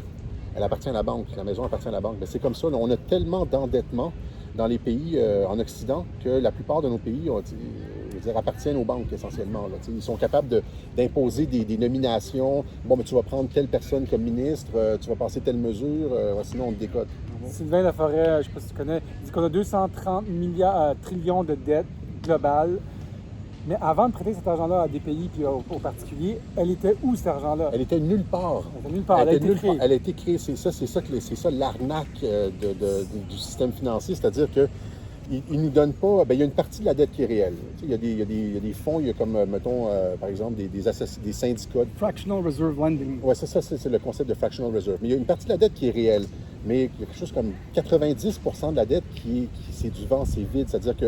Elle appartient à la banque. La maison appartient à la banque. Mais c'est comme ça. Là, on a tellement d'endettement dans les pays en Occident que la plupart de nos pays appartiennent aux banques essentiellement. Là. Ils sont capables d'imposer des nominations. Bon, mais tu vas prendre telle personne comme ministre, tu vas passer telle mesure, sinon on te décote. Sylvain Laforêt, je ne sais pas si tu connais, il dit qu'on a 230 trillions de dettes globales. Mais avant de prêter cet argent-là à des pays puis aux particuliers, elle était où cet argent-là? Elle était nulle part. Elle était nulle part. Elle a été créée. Elle a été créée. C'est ça l'arnaque du système financier. C'est-à-dire que il nous donne pas... Bien, il y a une partie de la dette qui est réelle. Il y a des fonds, il y a comme, mettons, par exemple, des syndicats. Fractional Reserve Lending. Oui, c'est le concept de fractional reserve. Mais il y a une partie de la dette qui est réelle. Mais il y a quelque chose comme 90% de la dette qui c'est du vent, c'est vide. C'est-à-dire que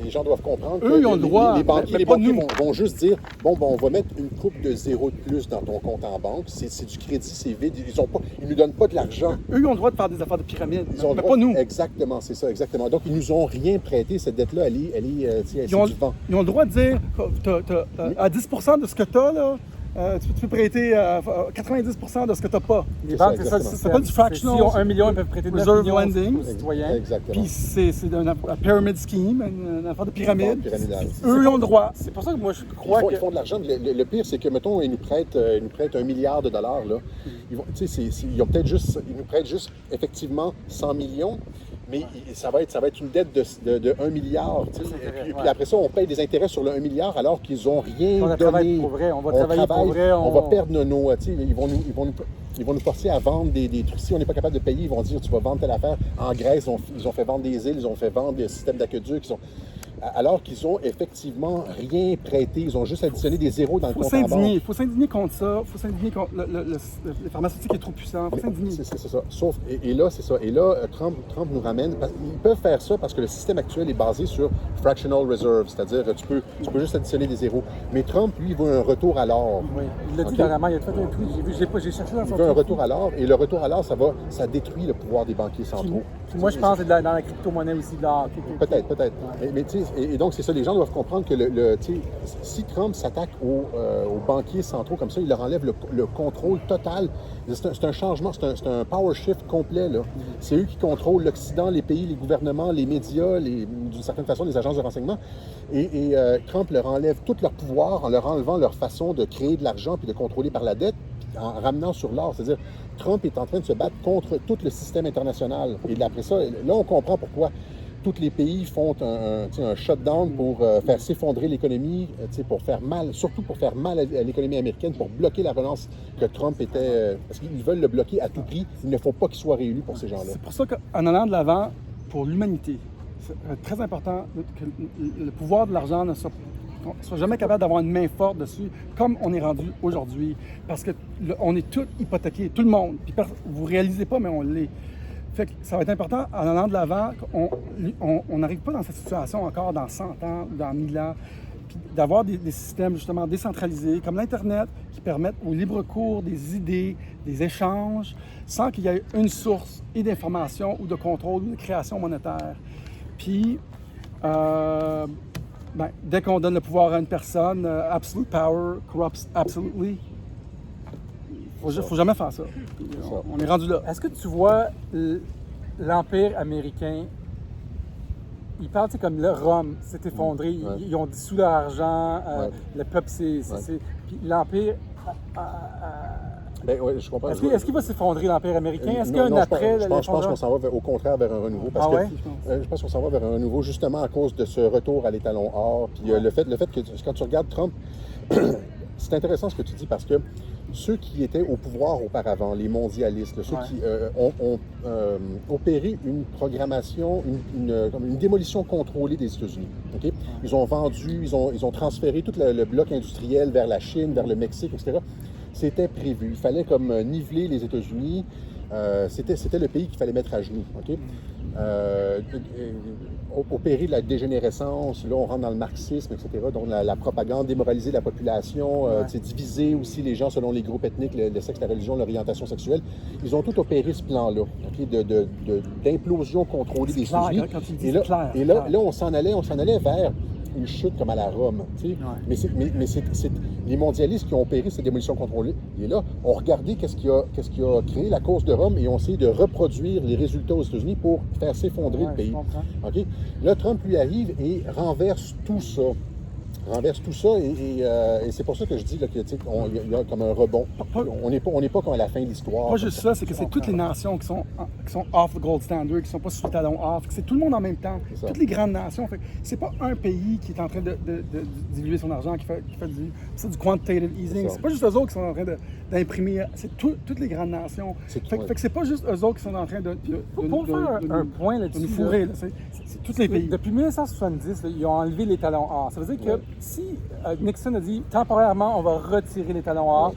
les gens doivent comprendre que ils ont le droit, les banquiers vont juste dire bon, on va mettre une coupe de zéro de plus dans ton compte en banque. C'est du crédit, c'est vide. Ils ne nous donnent pas de l'argent. Eux, ils ont le droit de faire des affaires de pyramide, mais pas nous. Exactement, c'est ça, exactement. Donc, ils nous ont rien prêté. Cette dette-là, elle est du vent. Ils ont le droit de dire à 10% de ce que tu as, là, tu peux prêter 90% de ce que tu n'as pas. Les banques, c'est ça. Ça s'appelle du fractional. S'ils ont 1 million, ils peuvent prêter 9 millions lending aux citoyens. Exactement. Puis c'est un pyramid scheme, une affaire de pyramide. Eux, ils ont le droit. C'est pour ça que moi, je crois ils font de l'argent. Le pire, c'est que, mettons, ils nous prêtent $1 milliard. Là. Ils nous prêtent juste, effectivement, 100 millions. Mais ça va être une dette de 1 milliard. Puis après ça, on paye des intérêts sur le 1 milliard alors qu'ils n'ont rien donné. On va travailler pour vrai. On va perdre nos... Ils vont nous forcer à vendre des trucs. Si on n'est pas capable de payer, ils vont dire tu vas vendre telle affaire. En Grèce, ils ont fait vendre des îles, ils ont fait vendre des systèmes d'aqueduc. Alors qu'ils ont effectivement rien prêté. Ils ont juste additionné des zéros dans le compte en banque. Il faut s'indigner contre ça. Il faut s'indigner contre le pharmaceutique est trop puissant. Il faut s'indigner. C'est ça. Sauf, et là, c'est ça. Et là, Trump nous ramène... Ils peuvent faire ça parce que le système actuel est basé sur fractional reserve. C'est-à-dire, tu peux juste additionner des zéros. Mais Trump, lui, il veut un retour à l'or. Oui. Il l'a dit dernièrement. Il a fait un tweet. J'ai cherché dans son tweet. Il veut un retour à l'or. Et le retour à l'or, ça détruit le pouvoir des banquiers centraux. Puis moi, je pense que c'est dans la crypto-monnaie aussi de l'or. Peut-être. Ouais. Mais tu sais, et donc, c'est ça. Les gens doivent comprendre que si Trump s'attaque aux banquiers centraux comme ça, il leur enlève le contrôle total. C'est un changement, c'est un power shift complet. Là. C'est eux qui contrôlent l'Occident, les pays, les gouvernements, les médias, d'une certaine façon, les agences de renseignement. Et Trump leur enlève tout leur pouvoir en leur enlevant leur façon de créer de l'argent puis de contrôler par la dette, en ramenant sur l'or. C'est-à-dire, Trump est en train de se battre contre tout le système international. Et après ça, là, on comprend pourquoi tous les pays font un shutdown pour faire s'effondrer l'économie, pour faire mal, surtout pour faire mal à l'économie américaine, pour bloquer la relance que Trump était... parce qu'ils veulent le bloquer à tout prix. Il ne faut pas qu'il soit réélu pour ces gens-là. C'est pour ça qu'en allant de l'avant, pour l'humanité, c'est très important que le pouvoir de l'argent ne soit jamais capable d'avoir une main forte dessus, comme on est rendu aujourd'hui. Parce qu'on est tous hypothéqués, tout le monde. Puis vous ne réalisez pas, mais on l'est. Fait que ça va être important, en allant de l'avant, qu'on n'arrive pas dans cette situation encore dans 100 ans, dans 1000 ans, puis d'avoir des systèmes justement décentralisés, comme l'Internet, qui permettent au libre cours des idées, des échanges, sans qu'il y ait une source et d'information ou de contrôle ou de création monétaire. Puis, dès qu'on donne le pouvoir à une personne, absolute power corrupts absolutely. Il ne faut jamais faire ça. On est rendu là. Est-ce que tu vois l'Empire américain ils parlent, tu sais, comme le Rome s'est effondré, Ouais. ils ont dissous leur argent, Ouais. le peuple puis l'Empire... Ben, ouais, je comprends. Est-ce qu'il va s'effondrer, l'Empire américain? Est-ce qu'il y a un Non, après? je pense qu'on s'en va au contraire vers un renouveau. Parce Ah ouais? que, je pense qu'on s'en va vers un renouveau justement à cause de ce retour à l'étalon or. Puis le fait que quand tu regardes Trump, c'est intéressant ce que tu dis parce que ceux qui étaient au pouvoir auparavant, les mondialistes, ceux qui ont opéré une programmation, comme une démolition contrôlée des États-Unis. Okay? Ils ont vendu, ils ont transféré tout le bloc industriel vers la Chine, vers le Mexique, etc. C'était prévu. Il fallait comme niveler les États-Unis. C'était le pays qu'il fallait mettre à genoux. Okay? Opérer de la dégénérescence, là on rentre dans le marxisme, etc. Donc la propagande, démoraliser la population, diviser aussi les gens selon les groupes ethniques, le sexe, la religion, l'orientation sexuelle. Ils ont tout opéré ce plan-là, okay? D'implosion contrôlée des États-Unis. Et là, on s'en allait vers une chute comme à la Rome. Tu sais. Mais c'est les mondialistes qui ont opéré cette démolition contrôlée. Et là, on regardait qu'est-ce qui a créé la cause de Rome et on essayé de reproduire les résultats aux États-Unis pour faire s'effondrer le pays. Okay? Là, Trump, lui, arrive et renverse tout ça. Et c'est pour ça que je dis qu'il y a comme un rebond. On n'est pas comme à la fin de l'histoire. Pas juste ça, c'est que c'est toutes les nations qui sont off the gold standard, qui sont pas sous le talon off, c'est tout le monde en même temps. Toutes les grandes nations. Fait, c'est pas un pays qui est en train de diluer son argent, qui fait du quantitative easing. C'est pas juste eux autres qui sont en train d'imprimer, c'est toutes les grandes nations. Fait que c'est pas juste eux autres qui sont en train de pour faire un point là-dessus, nous fourrer. C'est tous les pays. Depuis 1970, ils ont enlevé les talons or. Ça veut dire que si Nixon a dit temporairement, on va retirer les talons or,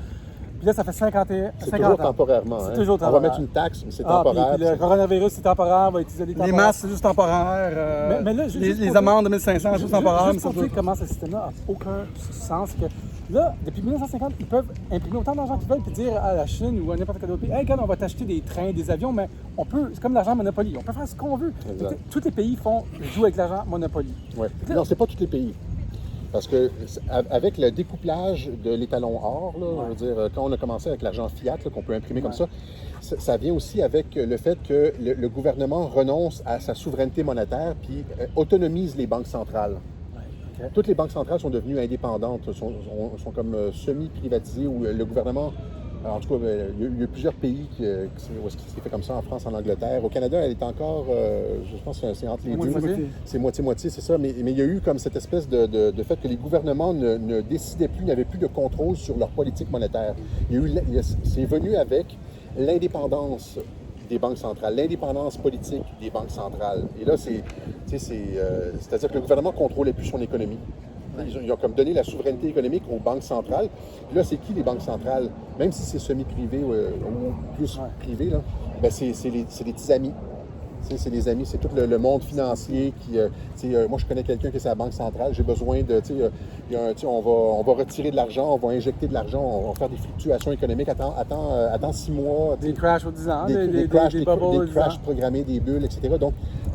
puis là, ça fait 50 ans. C'est toujours temporairement. C'est toujours temporaire. On va mettre une taxe, mais c'est temporaire. Puis le coronavirus, c'est temporaire, on va utiliser des temporaires. Les masques, c'est juste temporaire. Mais là, les amendes de 1500, c'est juste temporaire. Juste pour dire comment ce système-là n'a aucun sens. Que là, depuis 1950, ils peuvent imprimer autant d'argent qu'ils veulent puis dire à la Chine ou à n'importe quel autre pays, hey, regarde, on va t'acheter des trains, des avions, mais on peut, c'est comme l'argent Monopoly, on peut faire ce qu'on veut. Tous les pays jouent avec l'argent Monopoly. Ouais. Non, c'est pas tous les pays. Parce que avec le découplage de l'étalon or, là, je veux dire, quand on a commencé avec l'argent fiat qu'on peut imprimer comme ça vient aussi avec le fait que le gouvernement renonce à sa souveraineté monétaire puis autonomise les banques centrales. Okay. Toutes les banques centrales sont devenues indépendantes, sont comme semi-privatisées où le gouvernement... En tout cas, il y a plusieurs pays où c'est fait comme ça, en France, en Angleterre. Au Canada, elle est encore, je pense que c'est entre les deux. C'est moitié-moitié, c'est ça. Mais il y a eu comme cette espèce de fait que les gouvernements ne décidaient plus, n'avaient plus de contrôle sur leur politique monétaire. C'est venu avec l'indépendance des banques centrales, l'indépendance politique des banques centrales. Et là, c'est-à-dire que le gouvernement ne contrôlait plus son économie. Ils ont comme donné la souveraineté économique aux banques centrales. Puis là, c'est qui les banques centrales? Même si c'est semi-privé ou plus privé, là, ben c'est les petits amis. C'est des amis, c'est tout le monde financier qui... moi, je connais quelqu'un qui est à la Banque centrale, j'ai besoin de... on va retirer de l'argent, on va injecter de l'argent, on va faire des fluctuations économiques, attends 6 mois. Des crashs aux 10 ans, des crashs programmés, des bulles, etc.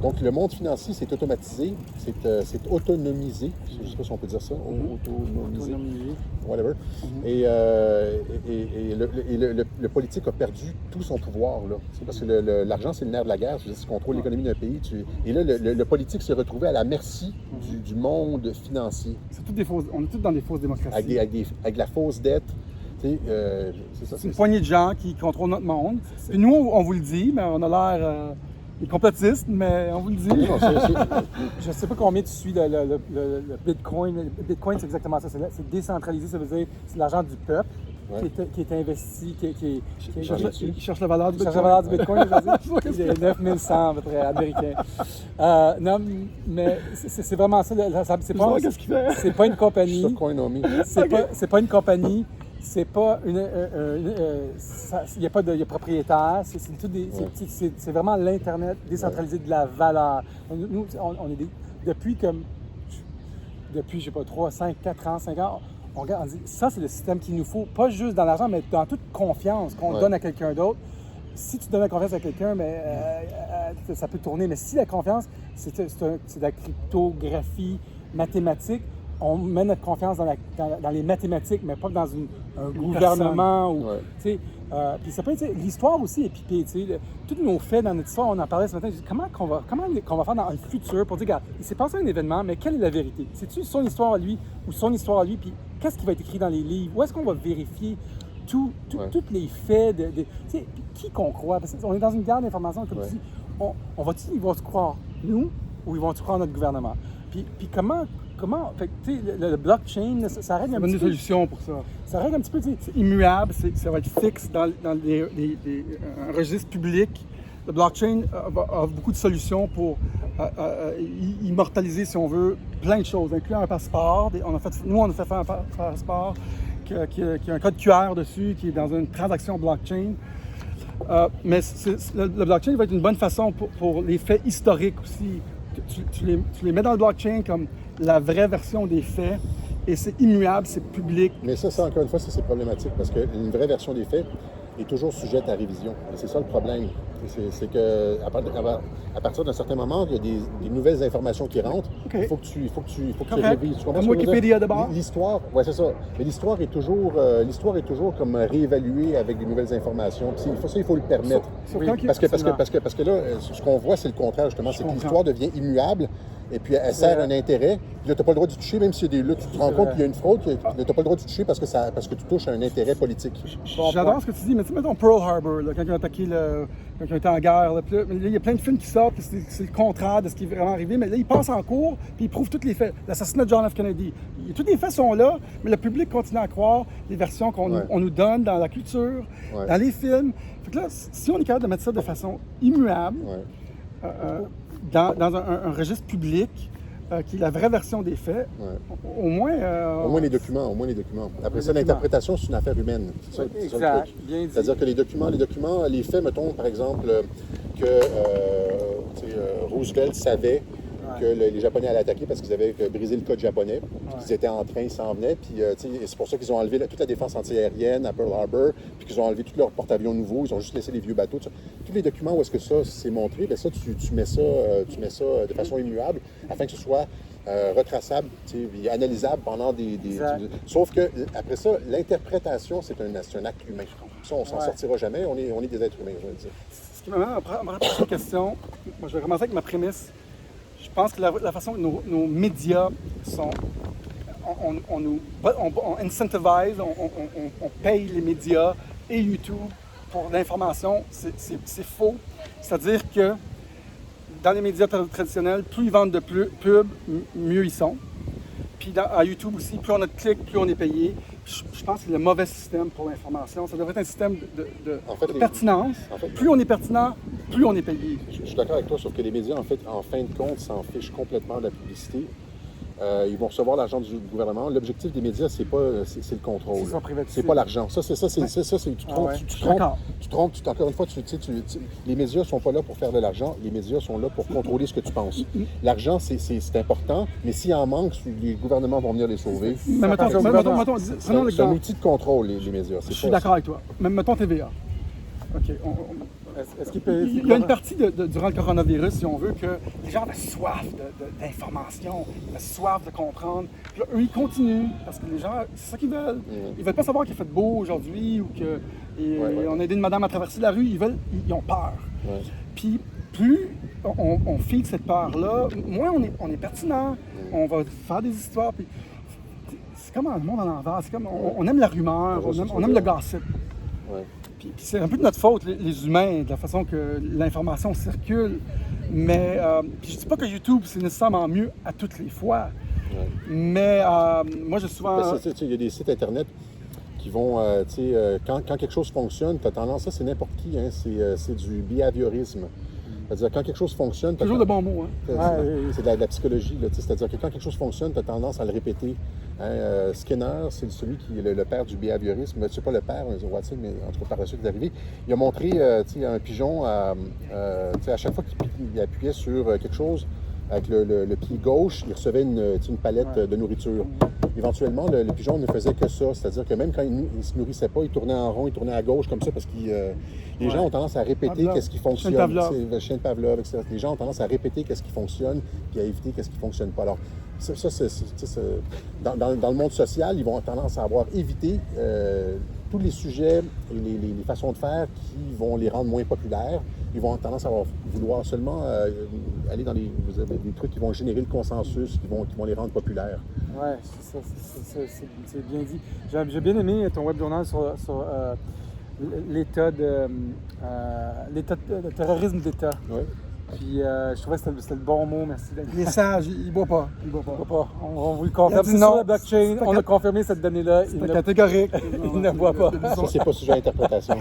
Donc, le monde financier, c'est automatisé, c'est autonomisé, je ne sais pas si on peut dire ça, autonomisé, whatever. Et le politique a perdu tout son pouvoir, là. C'est parce que l'argent, c'est le nerf de la guerre, tu contrôles l'économie d'un pays. Et là, le politique s'est retrouvé à la merci du monde financier. On est tous dans des fausses démocraties. Avec la fausse dette. C'est une poignée de gens qui contrôlent notre monde. Puis nous, on vous le dit, mais on a l'air des complotistes, mais on vous le dit. Non, je ne sais pas combien tu suis le Bitcoin. Le Bitcoin, c'est exactement ça. C'est décentralisé, ça veut dire c'est l'argent du peuple. Qui est investi, qui cherche la valeur du Bitcoin. Cherche la valeur du Bitcoin, il y a 9100 à peu près américains. Non, mais c'est vraiment ça. C'est pas une compagnie. C'est pas une compagnie. C'est pas il n'y a pas de propriétaire. C'est vraiment l'Internet décentralisé de la valeur. Nous, on est depuis, je sais pas, 3, 5, 4 ans, 5 ans, on dit, ça, c'est le système qu'il nous faut, pas juste dans l'argent, mais dans toute confiance qu'on donne à quelqu'un d'autre. Si tu donnes la confiance à quelqu'un, ça peut tourner. Mais si la confiance, c'est de la cryptographie mathématique, on met notre confiance dans les mathématiques, mais pas dans un gouvernement. Puis ça peut être l'histoire aussi est pipée. Tous nos faits dans notre histoire, on en parlait ce matin. Je dis, comment qu'on va faire dans le futur pour dire, regarde, il s'est passé un événement, mais quelle est la vérité? C'est-tu son histoire à lui ou son histoire à lui? Puis qu'est-ce qui va être écrit dans les livres? Où est-ce qu'on va vérifier tous les faits? Qui qu'on croit? Parce qu'on est dans une guerre d'information, comme tu dis. Ils vont se croire, nous, ou ils vont se croire notre gouvernement? Puis comment fait que, le blockchain, ça règle un petit peu... une solution pour ça. Ça règle un petit peu, C'est immuable, ça va être fixe dans un registre public. Le blockchain a beaucoup de solutions pour immortaliser, si on veut, plein de choses, incluant un passeport. On a fait faire un passeport qui a un code QR dessus, qui est dans une transaction blockchain. Mais le blockchain va être une bonne façon pour les faits historiques aussi. Tu les mets dans le blockchain comme la vraie version des faits et c'est immuable, c'est public. Mais ça, encore une fois, c'est problématique parce qu'une vraie version des faits est toujours sujette à révision. Et c'est ça le problème. C'est qu'à partir d'un certain moment, il y a des nouvelles informations qui rentrent. Okay. Il faut que tu révises. Tu Comme Wikipédia de bord. L'histoire, oui, c'est ça. Mais l'histoire est toujours comme réévaluée avec des nouvelles informations. Puis il faut le permettre. Parce que là, ce qu'on voit, c'est le contraire, justement. C'est que l'histoire devient immuable. Et puis, elle sert un intérêt. Puis là, tu n'as pas le droit d'y toucher, même si là, tu te rends compte qu'il y a une fraude. Tu n'as pas le droit d'y toucher parce que tu touches à un intérêt politique. J'adore ce que tu dis, mais tu sais, mettons Pearl Harbor, là, quand ils ont attaqué quand ils étaient en guerre. Là, il y a plein de films qui sortent, puis c'est le contraire de ce qui est vraiment arrivé. Mais là, ils passent en cours, puis ils prouvent tous les faits. L'assassinat de John F. Kennedy. Tous les faits sont là, mais le public continue à croire les versions qu'on nous donne dans la culture, dans les films. Fait que là, si on est capable de mettre ça de façon immuable, dans un registre public, qui est la vraie version des faits, au moins... Au moins les documents. Après ça, l'interprétation, c'est une affaire humaine. C'est ça, exact. Le truc. C'est-à-dire que les documents, les faits, mettons, par exemple, que Roosevelt savait que les Japonais allaient attaquer parce qu'ils avaient brisé le code japonais, qu'ils étaient en train, ils s'en venaient, puis c'est pour ça qu'ils ont enlevé toute la défense antiaérienne à Pearl Harbor, puis qu'ils ont enlevé tous leurs porte-avions nouveaux, ils ont juste laissé les vieux bateaux. Tous les documents où est-ce que ça s'est montré, bien ça, tu mets ça de façon immuable afin que ce soit retraçable, analysable pendant Sauf que après ça, l'interprétation, c'est un acte humain. Ça, on s'en sortira jamais, on est des êtres humains, je veux dire. Ce qui m'amène à poser une question. Moi, je vais commencer avec ma prémisse. Je pense que la façon que nos médias sont... On incentivise, on paye les médias et YouTube pour l'information, c'est faux. C'est-à-dire que dans les médias traditionnels, plus ils vendent de pubs, mieux ils sont. Puis à YouTube aussi, plus on a de clics, plus on est payé. Je pense que c'est le mauvais système pour l'information. Ça devrait être un système de pertinence. Plus on est pertinent, plus on est payé. Je suis d'accord avec toi, sauf que les médias, en fin de compte, s'en fichent complètement de la publicité. Ils vont recevoir l'argent du gouvernement. L'objectif des médias, c'est le contrôle. C'est pas l'argent. Tu trompes. Encore une fois, les médias ne sont pas là pour faire de l'argent. Les médias sont là pour contrôler ce que tu penses. L'argent, c'est important, mais s'il en manque, les gouvernements vont venir les sauver. C'est un outil de contrôle, les médias. Je suis d'accord avec toi. Même mettons TVA. OK. Il y a une partie durant le coronavirus, si on veut, que les gens avaient soif d'information, avaient soif de comprendre. Puis là, eux, ils continuent, parce que les gens, c'est ça qu'ils veulent. Ils veulent pas savoir qu'il fait beau aujourd'hui ou qu'on a aidé une madame à traverser la rue. Ils ont peur. Puis plus on feed cette peur-là, moins on est pertinent, on va faire des histoires. Puis c'est comme un monde en l'envers. C'est comme on aime la rumeur, on aime le gossip. Puis c'est un peu de notre faute, les humains, de la façon que l'information circule. Mais puis je dis pas que YouTube, c'est nécessairement mieux à toutes les fois. Mais moi, j'ai souvent... Il y a des sites Internet qui vont... quand quelque chose fonctionne, tu as tendance... Ça, c'est n'importe qui. Hein, c'est du behaviorisme. C'est-à-dire, quand quelque chose fonctionne... Toujours de bons mots, hein? C'est de la psychologie, là. C'est-à-dire que quand quelque chose fonctionne, tu as tendance à le répéter. Skinner, c'est celui qui est le père du behaviorisme. C'est pas le père, Watson, mais en tout cas, par la suite, il est arrivé. Il a montré un pigeon, à chaque fois qu'il appuyait sur quelque chose, avec le pied gauche, il recevait une palette de nourriture. Éventuellement, le pigeon ne faisait que ça. C'est-à-dire que même quand il ne se nourrissait pas, il tournait en rond, il tournait à gauche comme ça parce que les gens ont tendance à répéter qu'est-ce qui fonctionne. C'est le chien de Pavlov, etc. Les gens ont tendance à répéter qu'est-ce qui fonctionne puis à éviter qu'est-ce qui ne fonctionne pas. Alors, dans le monde social, ils vont avoir tendance à avoir évité tous les sujets et les façons de faire qui vont les rendre moins populaires, ils vont avoir tendance à vouloir seulement aller dans des trucs qui vont générer le consensus, qui vont les rendre populaires. Oui, c'est ça, c'est bien dit. J'ai bien aimé ton web journal sur l'état de terrorisme d'État. Oui. Puis je trouvais que c'était le bon mot, merci. Il est sage, il ne boit pas. Il boit On pas. va pas. On vous le confirme. Il a dit C'est non. sur la blockchain. C'est On a confirmé cette donnée-là. C'est catégorique. Il ne boit pas. Ça, c'est pas sujet à interprétation.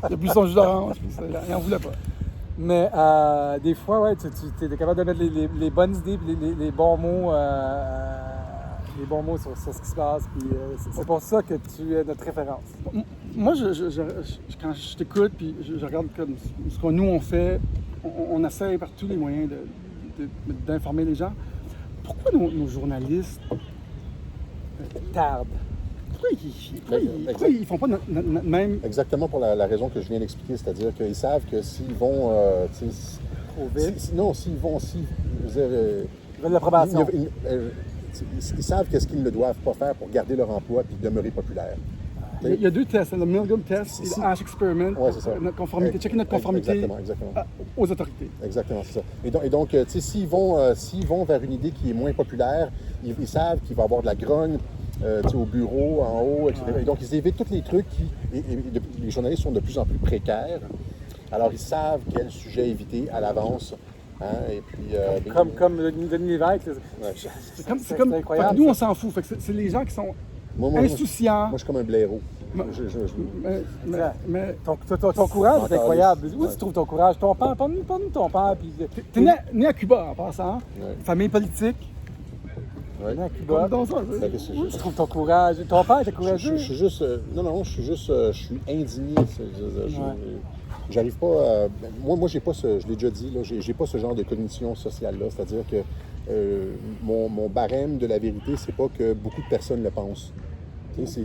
Il a bu son jus d'orange, puis il n'en voulait pas. Mais des fois, ouais, tu es capable de mettre les bonnes idées et les bons mots. Les bons mots sur ce qui se passe. Puis c'est pour ça que tu es notre référence. Moi, quand je t'écoute, puis je regarde comme ce que nous on fait, on essaie par tous les moyens d'informer les gens. Pourquoi nos journalistes Tardent. pourquoi ils font pas notre même... Exactement pour la raison que je viens d'expliquer, c'est-à-dire qu'ils savent que s'ils vont... Trop vite. s'ils vont... je veux dire, Ils veulent l'approbation. ils savent qu'est-ce qu'ils ne doivent pas faire pour garder leur emploi et demeurer populaires. Il y a deux tests, le Milgram test et le Ash Experiment. Ouais, c'est ça. Notre conformité, checker notre conformité Exactement. aux autorités. Exactement, c'est ça. Et donc tu sais, s'ils vont vers une idée qui est moins populaire, ils savent qu'il va y avoir de la grogne au bureau, en haut, etc. Et donc, ils évitent tous les trucs les journalistes sont de plus en plus précaires. Alors, ils savent quel sujet éviter à l'avance. Hein, et puis, Comme Denis Lévesque. C'est comme incroyable. Nous, on s'en fout. Fait que c'est les gens qui sont insouciants. Moi, je suis comme un blaireau. Mais Ton courage, c'est incroyable. Où Ouais. tu trouves ton courage? Ton père, parle-nous de ton père. Puis, t'es né à Cuba, en passant. Ouais. Famille politique. Ouais. né à Cuba. Dans ça, Fait que c'est Où juste- tu trouves ton courage? Ton père était Je courageux. suis juste. Je suis indigné. J'arrive pas à. Moi, j'ai pas ce. Je l'ai déjà dit, là, j'ai pas ce genre de cognition sociale-là. C'est-à-dire que mon barème de la vérité, c'est pas que beaucoup de personnes le pensent. Tu sais,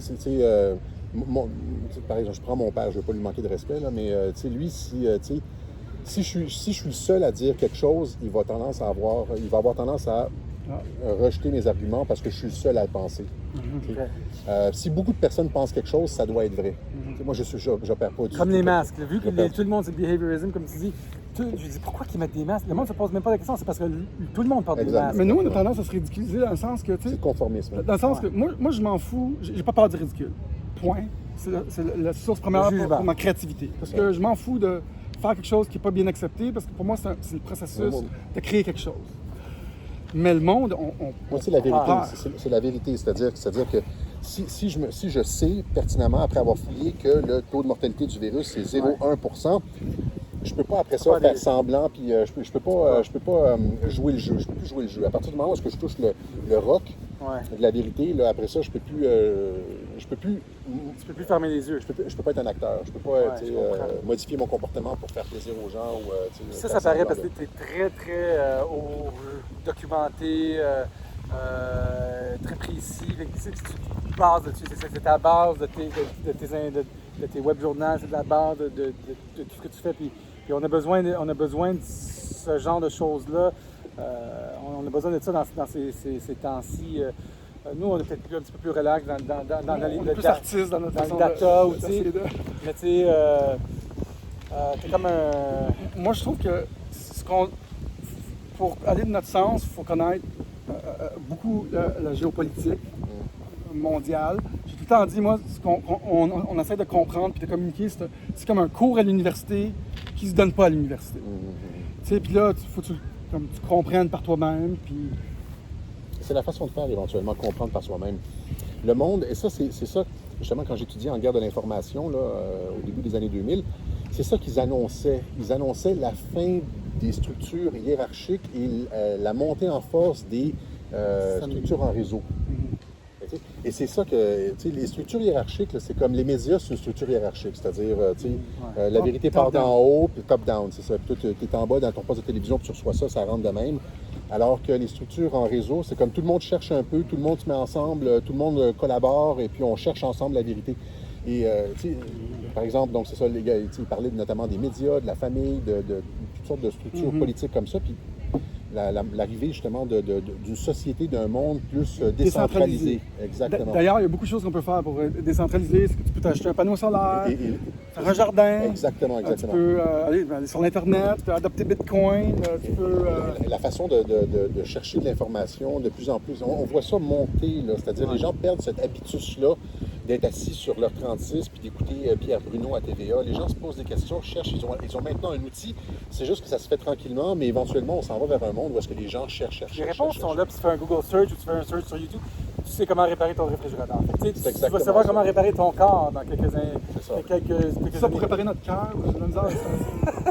par exemple, je prends mon père, je veux pas lui manquer de respect, là, mais lui, si je suis le seul à dire quelque chose, il va avoir tendance à rejeter mes arguments parce que je suis le seul à le penser. Ok. Si beaucoup de personnes pensent quelque chose, ça doit être vrai. Moi, j'opère pas du Comme tout. les masques. Vu que J'opère- tout le monde, c'est le behaviorism, comme tu dis. Je dis, pourquoi ils mettent des masques? Le monde ne se pose même pas la question, c'est parce que tout le monde porte des Exact. masques. Mais nous, on a tendance à se ridiculiser dans le sens que, tu C'est sais, le conformisme. dans le sens que moi, je m'en fous, j'ai pas peur du ridicule. Point. C'est la source première Le jugement. pour ma créativité. Parce que je m'en fous de faire quelque chose qui n'est pas bien accepté, parce que pour moi, c'est le processus de créer quelque chose. Mais le monde, Moi, c'est la vérité. Ah. C'est la vérité. C'est-à-dire que si je sais pertinemment, après avoir fouillé, que le taux de mortalité du virus, c'est 0,1 %, je peux pas après ça Pas faire des- semblant, puis je peux pas jouer le jeu. Je peux plus jouer le jeu. À partir du moment où je touche le roc Ouais. de la vérité, là, après ça, je peux plus Tu peux plus fermer les yeux. je peux pas être un acteur. Je peux pas Ouais, je comprends. modifier mon comportement pour faire plaisir aux gens. Ou, Ça faire paraît semblant parce que de- tu es très, très documenté, très précis. Fait que, tu sais, tu bases dessus. C'est ta base de tes web journaux, c'est la base de tout ce que tu fais. Puis on a besoin de ce genre de choses-là. On a besoin de ça dans ces temps-ci. Nous, on est peut-être un petit peu plus relax dans on est plus artistes dans notre dans le façon data, ou tu sais. d'essayer de- Mais tu sais, t'es comme un... Moi, je trouve que pour aller de notre sens, il faut connaître beaucoup la géopolitique mondiale. J'ai tout le temps dit, moi, ce on essaie de comprendre puis de communiquer, c'est comme un cours à l'université qui ne se donne pas à l'université. Tu sais, puis là, il faut que tu comprennes par toi-même, puis... C'est la façon de faire, éventuellement, comprendre par soi-même. Le monde, et ça, c'est ça, justement, quand j'étudiais en guerre de l'information, là, au début des années 2000, c'est ça qu'ils annonçaient. Ils annonçaient la fin des structures hiérarchiques et la montée en force des structures en réseau. Okay? Et c'est ça que, tu sais, les structures hiérarchiques, là, c'est comme les médias, c'est une structure hiérarchique, c'est-à-dire, tu sais, la vérité part d'en haut, puis top-down, c'est ça. Puis toi, tu es en bas dans ton poste de télévision, puis tu reçois ça, ça rentre de même. Alors que les structures en réseau, c'est comme tout le monde cherche un peu, tout le monde se met ensemble, tout le monde collabore, et puis on cherche ensemble la vérité. Et, tu sais, par exemple, donc c'est ça, les gars, tu sais, ils parlaient notamment des médias, de la famille, de toutes sortes de structures politiques comme ça. Puis l'arrivée justement d'une société, d'un monde plus décentralisé. Exactement. D'ailleurs, il y a beaucoup de choses qu'on peut faire pour décentraliser. Tu peux t'acheter un panneau solaire, faire un jardin. Exactement. Tu peux aller sur l'Internet, tu peux adopter Bitcoin, tu peux... La façon de chercher de l'information, de plus en plus, on voit ça monter, là, c'est-à-dire les gens perdent cet habitus-là d'être assis sur leur 36 puis d'écouter Pierre Bruno à TVA. Les gens se posent des questions, cherchent, ils ont maintenant un outil. C'est juste que ça se fait tranquillement, mais éventuellement, on s'en va vers un monde où est-ce que les gens cherchent. Les réponses sont là, puis tu fais un Google search ou tu fais un search sur YouTube, tu sais comment réparer ton réfrigérateur. Tu vas savoir comment réparer ton corps dans quelques années. C'est ça pour réparer notre cœur, j'ai la misère.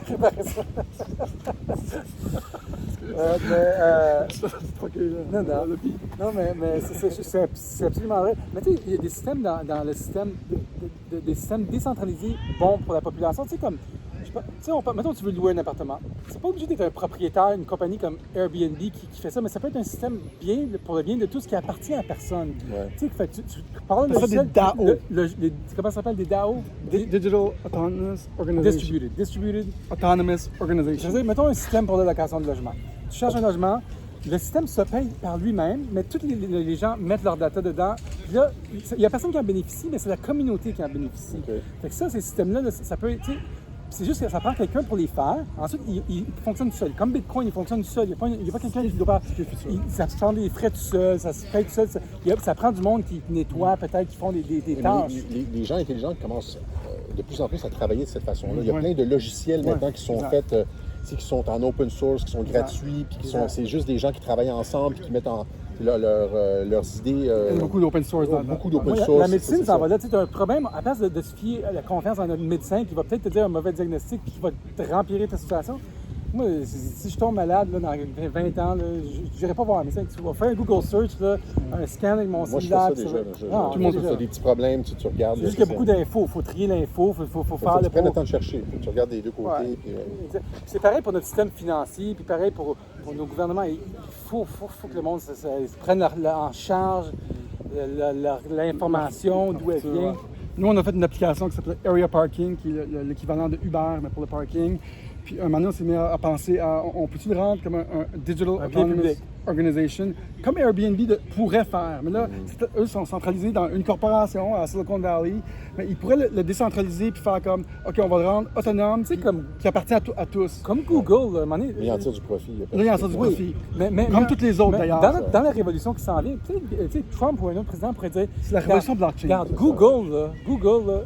Réparer ça. Non, mais c'est absolument vrai. Mais tu sais, il y a des systèmes dans le système, des systèmes décentralisés bons pour la population. Tu sais, comme, mettons tu veux louer un appartement. C'est pas obligé d'être un propriétaire, une compagnie comme Airbnb qui fait ça, mais ça peut être un système bien pour le bien de tout ce qui appartient à personne. Ouais. Tu sais, tu parles de des DAO. Comment ça s'appelle, des DAO? Digital Autonomous Organization. Distributed. Autonomous Organization. C'est-à-dire, mettons un système pour la location de logement. Tu cherches un logement, le système se paye par lui-même, mais tous les gens mettent leur data dedans. Puis là, il n'y a personne qui en bénéficie, mais c'est la communauté qui en bénéficie. Okay. Fait que ça, ces systèmes-là, ça peut être... C'est juste que ça prend quelqu'un pour les faire. Ensuite, il fonctionne tout seul. Comme Bitcoin, il fonctionne tout seul. Il n'y a pas quelqu'un qui doit pas... Ça se prend des frais tout seul, ça se paye tout seul. Ça prend du monde qui nettoie, peut-être, qui font des tâches. Les gens intelligents commencent de plus en plus à travailler de cette façon-là. Il y a plein de logiciels maintenant qui sont faits... qui sont en open source, qui sont gratuits, puis c'est juste des gens qui travaillent ensemble, puis qui mettent leurs idées. Il y a beaucoup d'open source. Beaucoup d'open source. La médecine, ça va là. Tu as un problème, à place de se fier à la confiance en un médecin qui va peut-être te dire un mauvais diagnostic, qui va te rempirer ta situation. Moi, si je tombe malade là, dans 20 ans, je n'irai pas voir un médecin. Tu vas faire un Google search, là, un scan avec mon cellulaire. Moi, je fais ça déjà. Tout le monde a des petits problèmes, tu regardes. C'est juste qu'il y a beaucoup d'infos. Il faut trier l'info, il faut faire le... Tu prends le temps de chercher. Tu regardes des deux côtés. Ouais. Puis, c'est pareil pour notre système financier, puis pareil pour nos gouvernements. Il faut que le monde se prenne en charge l'information, d'où elle vient. Nous, on a fait une application qui s'appelle Area Parking, qui est l'équivalent de Uber, mais pour le parking. Puis un moment, on s'est mis à penser à, on peut-tu le rendre comme un Digital Autonomous Organization, comme Airbnb pourrait faire. Mais là, eux sont centralisés dans une corporation à Silicon Valley, mais ils pourraient le décentraliser puis faire comme, OK, on va le rendre autonome, qui appartient à tous. Comme Google, à un moment donné. il en tire du profit. Là, il en tire du profit. Mais, comme toutes les autres, d'ailleurs. Dans la révolution qui s'en vient, tu sais, Trump ou un autre président pourrait dire... C'est la révolution blockchain. Regarde, Google,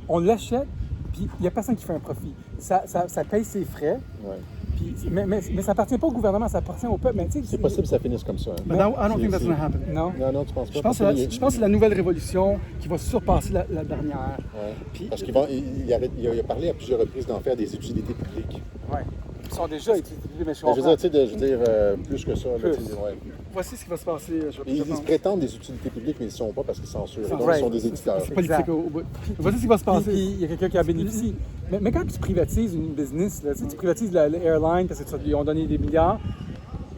on l'achète, puis il n'y a personne qui fait un profit. Ça paye ses frais. Ouais. Puis, mais ça appartient pas au gouvernement, ça appartient au peuple. C'est possible que ça finisse comme ça. Hein. Mais I don't think that's going to happen. Non, tu penses pas? Je pense que c'est la nouvelle révolution qui va surpasser la dernière. Ouais. Puis, parce qu'il a parlé à plusieurs reprises d'en faire des utilités publiques. Oui. Ils sont déjà utilisés, mais je veux dire, plus que ça. Voici ce qui va se passer. Ils se prétendent des utilités publiques, mais ils ne sont pas parce qu'ils censurent. Ils sont des éditeurs. C'est politique au bout. Voici ce qui va se passer. Il y a quelqu'un qui a bénéficié. Mais quand tu privatises une business, là, tu privatises l'airline parce qu'ils ont donné des milliards,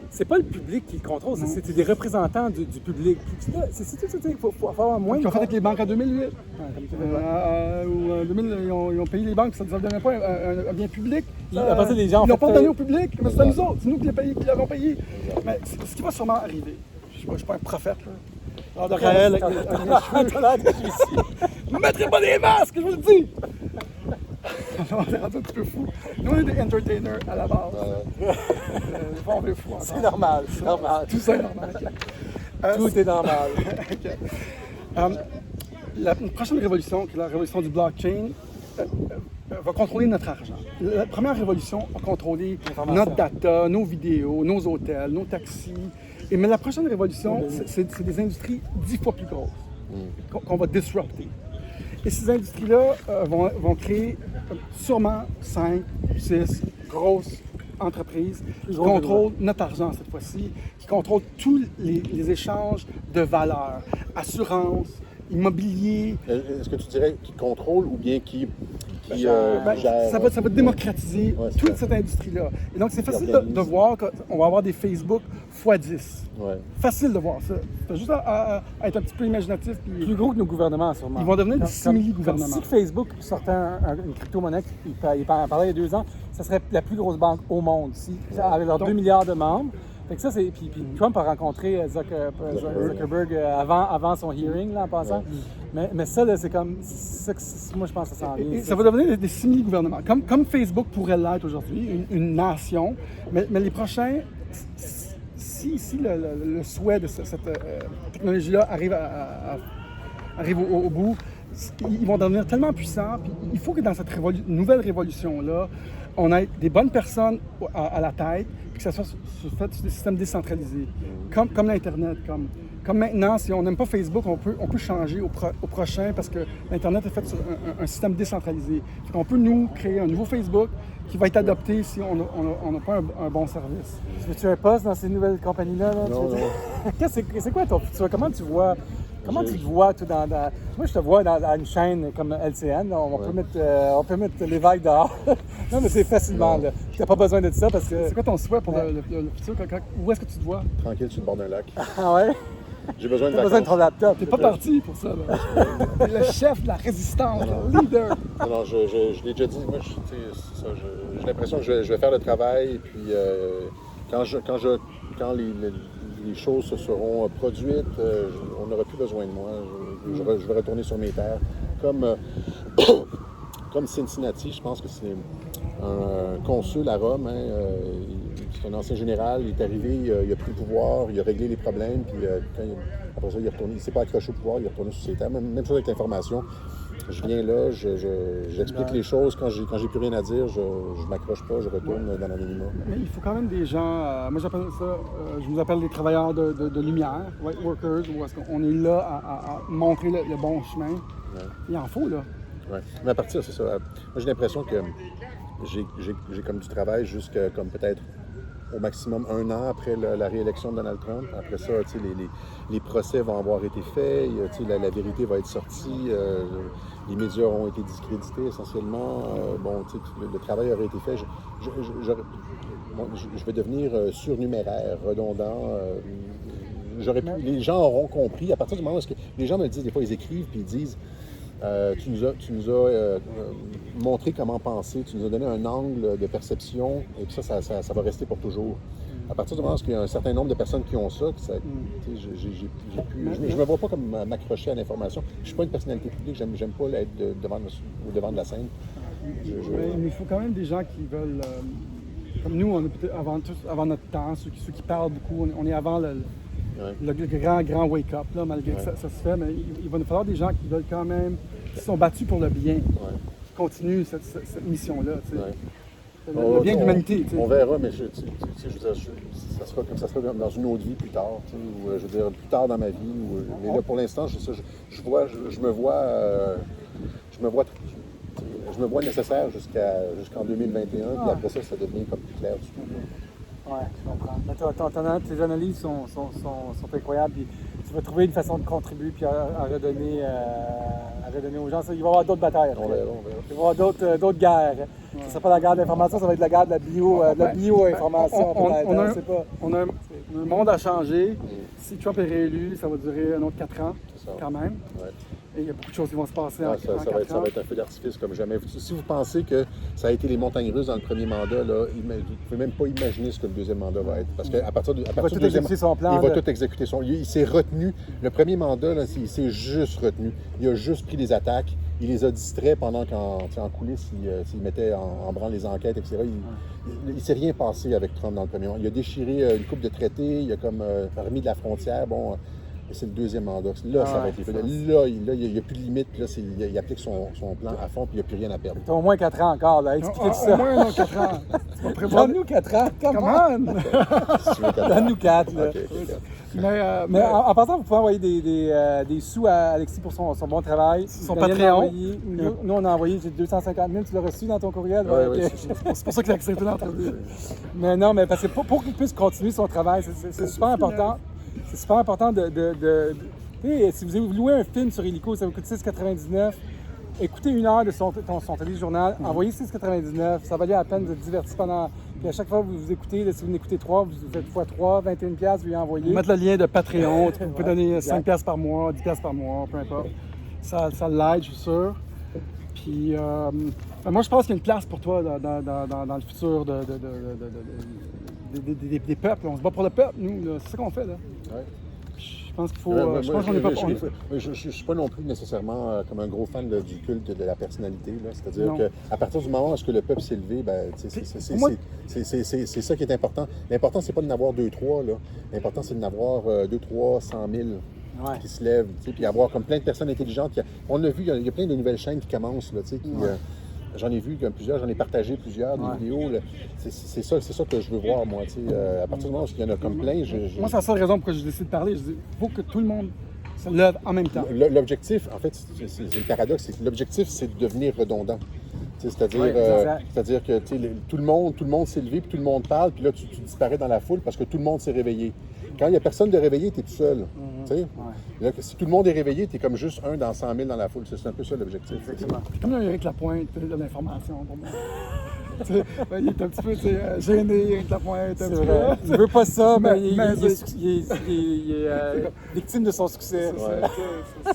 c'est pas le public qui le contrôle, c'est des représentants du public. C'est tout ça, il faut avoir moins... Ils ont fait avec les banques en 2008. En 2000, ils ont payé les banques, ça ne donnait pas un bien public. Après ça, les gens ils l'ont pas donné au public, mais c'est à nous autres, c'est nous qui l'avons payé. Mais ce qui va sûrement arriver, je ne suis pas un prophète, là. Alors, de Raël, avec mes cheveux, ne mettrez pas des masques, je vous le dis! On est rendu un petit peu fou. Nous, on est des entertainers à la base. On est fou. C'est normal, c'est normal. Tout ça est normal. Tout est normal. La prochaine révolution, qui est la révolution du blockchain, va contrôler notre argent. La première révolution va contrôler notre data, nos vidéos, nos hôtels, nos taxis. Mais la prochaine révolution, c'est des industries 10 fois plus grosses qu'on va disrupter. Et ces industries-là vont créer sûrement 5, 6 grosses entreprises qui contrôlent notre argent cette fois-ci, qui contrôlent tous les échanges de valeurs, assurance, immobilier. Est-ce que tu dirais qu'ils contrôlent ou bien qu'ils gèrent? Ça va démocratiser toute cette industrie-là. Et donc, c'est facile de voir qu'on va avoir des Facebook x10. Ouais. Facile de voir ça. C'est juste à être un petit peu imaginatif. Puis... Plus gros que nos gouvernements, sûrement. Ils vont devenir des simili-gouvernements. Si Facebook sortait une crypto-monnaie, il en parlait il y a 2 ans, ça serait la plus grosse banque au monde. Avec leurs 2 milliards de membres, Fait que ça, c'est. Puis Trump a rencontré Zuckerberg avant son hearing, là, en passant. Mais ça, là, c'est comme. Moi, je pense que ça s'en vient. Ça va devenir des simili-gouvernements. Comme Facebook pourrait l'être aujourd'hui, une nation. Mais les prochains, si le souhait de cette technologie-là arrive au bout, ils vont devenir tellement puissants. Puis il faut que dans cette nouvelle révolution-là, on ait des bonnes personnes à la tête, puis que ça soit fait sur des systèmes décentralisés, comme l'Internet. Comme maintenant, si on n'aime pas Facebook, on peut changer au prochain parce que l'Internet est fait sur un système décentralisé. On peut, nous, créer un nouveau Facebook qui va être adopté si on n'a pas un bon service. Tu as un poste dans ces nouvelles compagnies-là? Là, Non. C'est quoi ton futur? Comment tu vois? Tu te vois tout dans... Moi, je te vois dans une chaîne comme LCN. Là, on peut mettre les vagues dehors. Non, mais c'est facilement. Tu n'as pas besoin de ça parce que... C'est quoi ton souhait pour le futur? Où est-ce que tu te vois? Tranquille sur le bord d'un lac. Ah ouais? J'ai besoin de T'as besoin de ton laptop. T'es pas parti pour ça, là. T'es le chef de la résistance, le leader. Non, je l'ai déjà dit. Moi, j'ai l'impression que je vais faire le travail. Et puis, quand les choses se seront produites, on n'aura plus besoin de moi. Je vais retourner sur mes terres. Comme Cincinnati, je pense que c'est un consul à Rome. C'est un ancien général. Il est arrivé, il a pris le pouvoir, il a réglé les problèmes. Puis après ça, il ne s'est pas accroché au pouvoir, il est retourné sur ses terres. Même chose avec l'information. Je viens là, j'explique les choses. Quand j'ai plus rien à dire, je m'accroche pas, je retourne dans l'anonymat. Mais il faut quand même des gens, moi j'appelle ça, je vous appelle les travailleurs de lumière, white workers, où est-ce qu'on est là à montrer le bon chemin. Ouais. Il en faut, là. Oui, mais à partir, c'est ça. Moi, j'ai l'impression que j'ai comme du travail jusqu'à comme peut-être au maximum 1 an après la réélection de Donald Trump. Après ça, les procès vont avoir été faits, la vérité va être sortie, les médias auront été discrédités essentiellement. Le travail aurait été fait. Je vais devenir surnuméraire, redondant. Les gens auront compris, à partir du moment où les gens me le disent, des fois ils écrivent puis ils disent tu nous as montré comment penser, tu nous as donné un angle de perception, et puis ça va rester pour toujours. À partir du moment où il y a un certain nombre de personnes qui ont ça, je me vois pas comme m'accrocher à l'information. Je suis pas une personnalité publique, j'aime pas être au devant de la scène. Mais il faut quand même des gens qui veulent, comme nous, on est peut-être avant notre temps, ceux qui parlent beaucoup, on est avant le grand wake-up, là, malgré que ça se fait, mais il va nous falloir des gens qui veulent quand même, qui sont battus pour le bien, qui continuent cette mission-là. Le bien de l'humanité. On verra, mais ça sera dans une autre vie plus tard, ou je veux dire plus tard dans ma vie. Mais là, pour l'instant, je me vois nécessaire jusqu'en 2021, puis après ça devient comme plus clair du tout. Oui, je comprends. Tes analyses sont incroyables. Puis tu vas trouver une façon de contribuer puis à redonner aux gens. Il va y avoir d'autres batailles. On verra. Il va y avoir d'autres guerres. Ce ne sera pas la guerre d'information, ça va être la guerre de la bio-information. On a un monde à changer. Si Trump est réélu, ça va durer un autre 4 ans, quand même. Ouais. Et il y a beaucoup de choses qui vont se passer en 4 ans. Ça va être un feu d'artifice comme jamais. Si vous pensez que ça a été les montagnes russes dans le premier mandat, là, vous ne pouvez même pas imaginer ce que le deuxième mandat va être. Parce qu'à partir du deuxième mandat, il va tout exécuter son plan. Il s'est retenu. Le premier mandat, là, il s'est juste retenu. Il a juste pris les attaques. Il les a distraits pendant qu'en coulisses, il mettait en branle les enquêtes, etc. Il ne s'est rien passé avec Trump dans le premier mandat. Il a déchiré une couple de traités. Il a comme remis de la frontière. Bon... C'est le deuxième mandat. Là, ça va être là, il n'y a plus de limite. Là, il applique son plan à fond, puis il n'y a plus rien à perdre. Tu as au moins 4 ans encore, là. Expliquez ça. Au moins 4 ans. Donne-nous 4 ans. Come on! Donne-nous 4, là. Okay, mais en passant, vous pouvez envoyer des sous à Alexis pour son bon travail. Son Patreon. Nous, on a envoyé 250 000. Tu l'as reçu dans ton courriel? Oui, c'est pour ça qu'il a accepté l'entrevue. Mais non, mais parce que pour qu'il puisse continuer son travail, c'est super important. C'est super important si vous louez un film sur Illico, ça vous coûte 6,99. Écoutez 1 heure de son téléjournal, envoyez 6,99. Ça valait la peine de vous divertir pendant. Puis à chaque fois que vous écoutez, si vous en écoutez 3, vous faites x3, 21$, vous lui envoyez. Mettre le lien de Patreon, vous pouvez donner 5$ par mois, 10$ par mois, peu importe. Ça l'aide, je suis sûr. Puis moi, je pense qu'il y a une place pour toi dans le futur des peuples. On se bat pour le peuple, nous. Là. C'est ça qu'on fait, là. Ouais. Je pense qu'il faut... Moi, je pense qu'on n'est pas... je ne suis pas non plus nécessairement comme un gros fan du culte de la personnalité. C'est-à-dire Non. qu'à partir du moment où est-ce que le peuple s'est levé, ben, c'est moi- ça qui est important. L'important, c'est pas de n'avoir 2-3. L'important, c'est de n'avoir 2, 3, 100 000 Ouais. qui se lèvent. Puis avoir comme plein de personnes intelligentes. On l'a vu, il y a plein de nouvelles chaînes qui commencent. Là, qui, j'en ai vu plusieurs, j'en ai partagé plusieurs, des vidéos. Là. C'est ça que je veux voir, moi. À partir du moment où il y en a comme plein, Moi, c'est la seule raison pourquoi j'ai décidé de parler. Je dis, il faut que tout le monde se lève en même temps. L'objectif, en fait, c'est le paradoxe, c'est que l'objectif, c'est de devenir redondant. C'est-à-dire que tout le monde s'est levé, puis tout le monde parle, puis là, tu disparais dans la foule parce que tout le monde s'est réveillé. Quand il n'y a personne de réveillé, tu es tout seul. Là, si tout le monde est réveillé, tu es comme juste un dans 100 000 dans la foule. C'est un peu ça l'objectif. Effectivement. Puis comme Éric Lapointe, de l'information pour moi. Il est un petit peu gêné, Éric Lapointe. C'est vrai. Il veut pas ça, mais il c'est- est victime de son succès. C'est ça.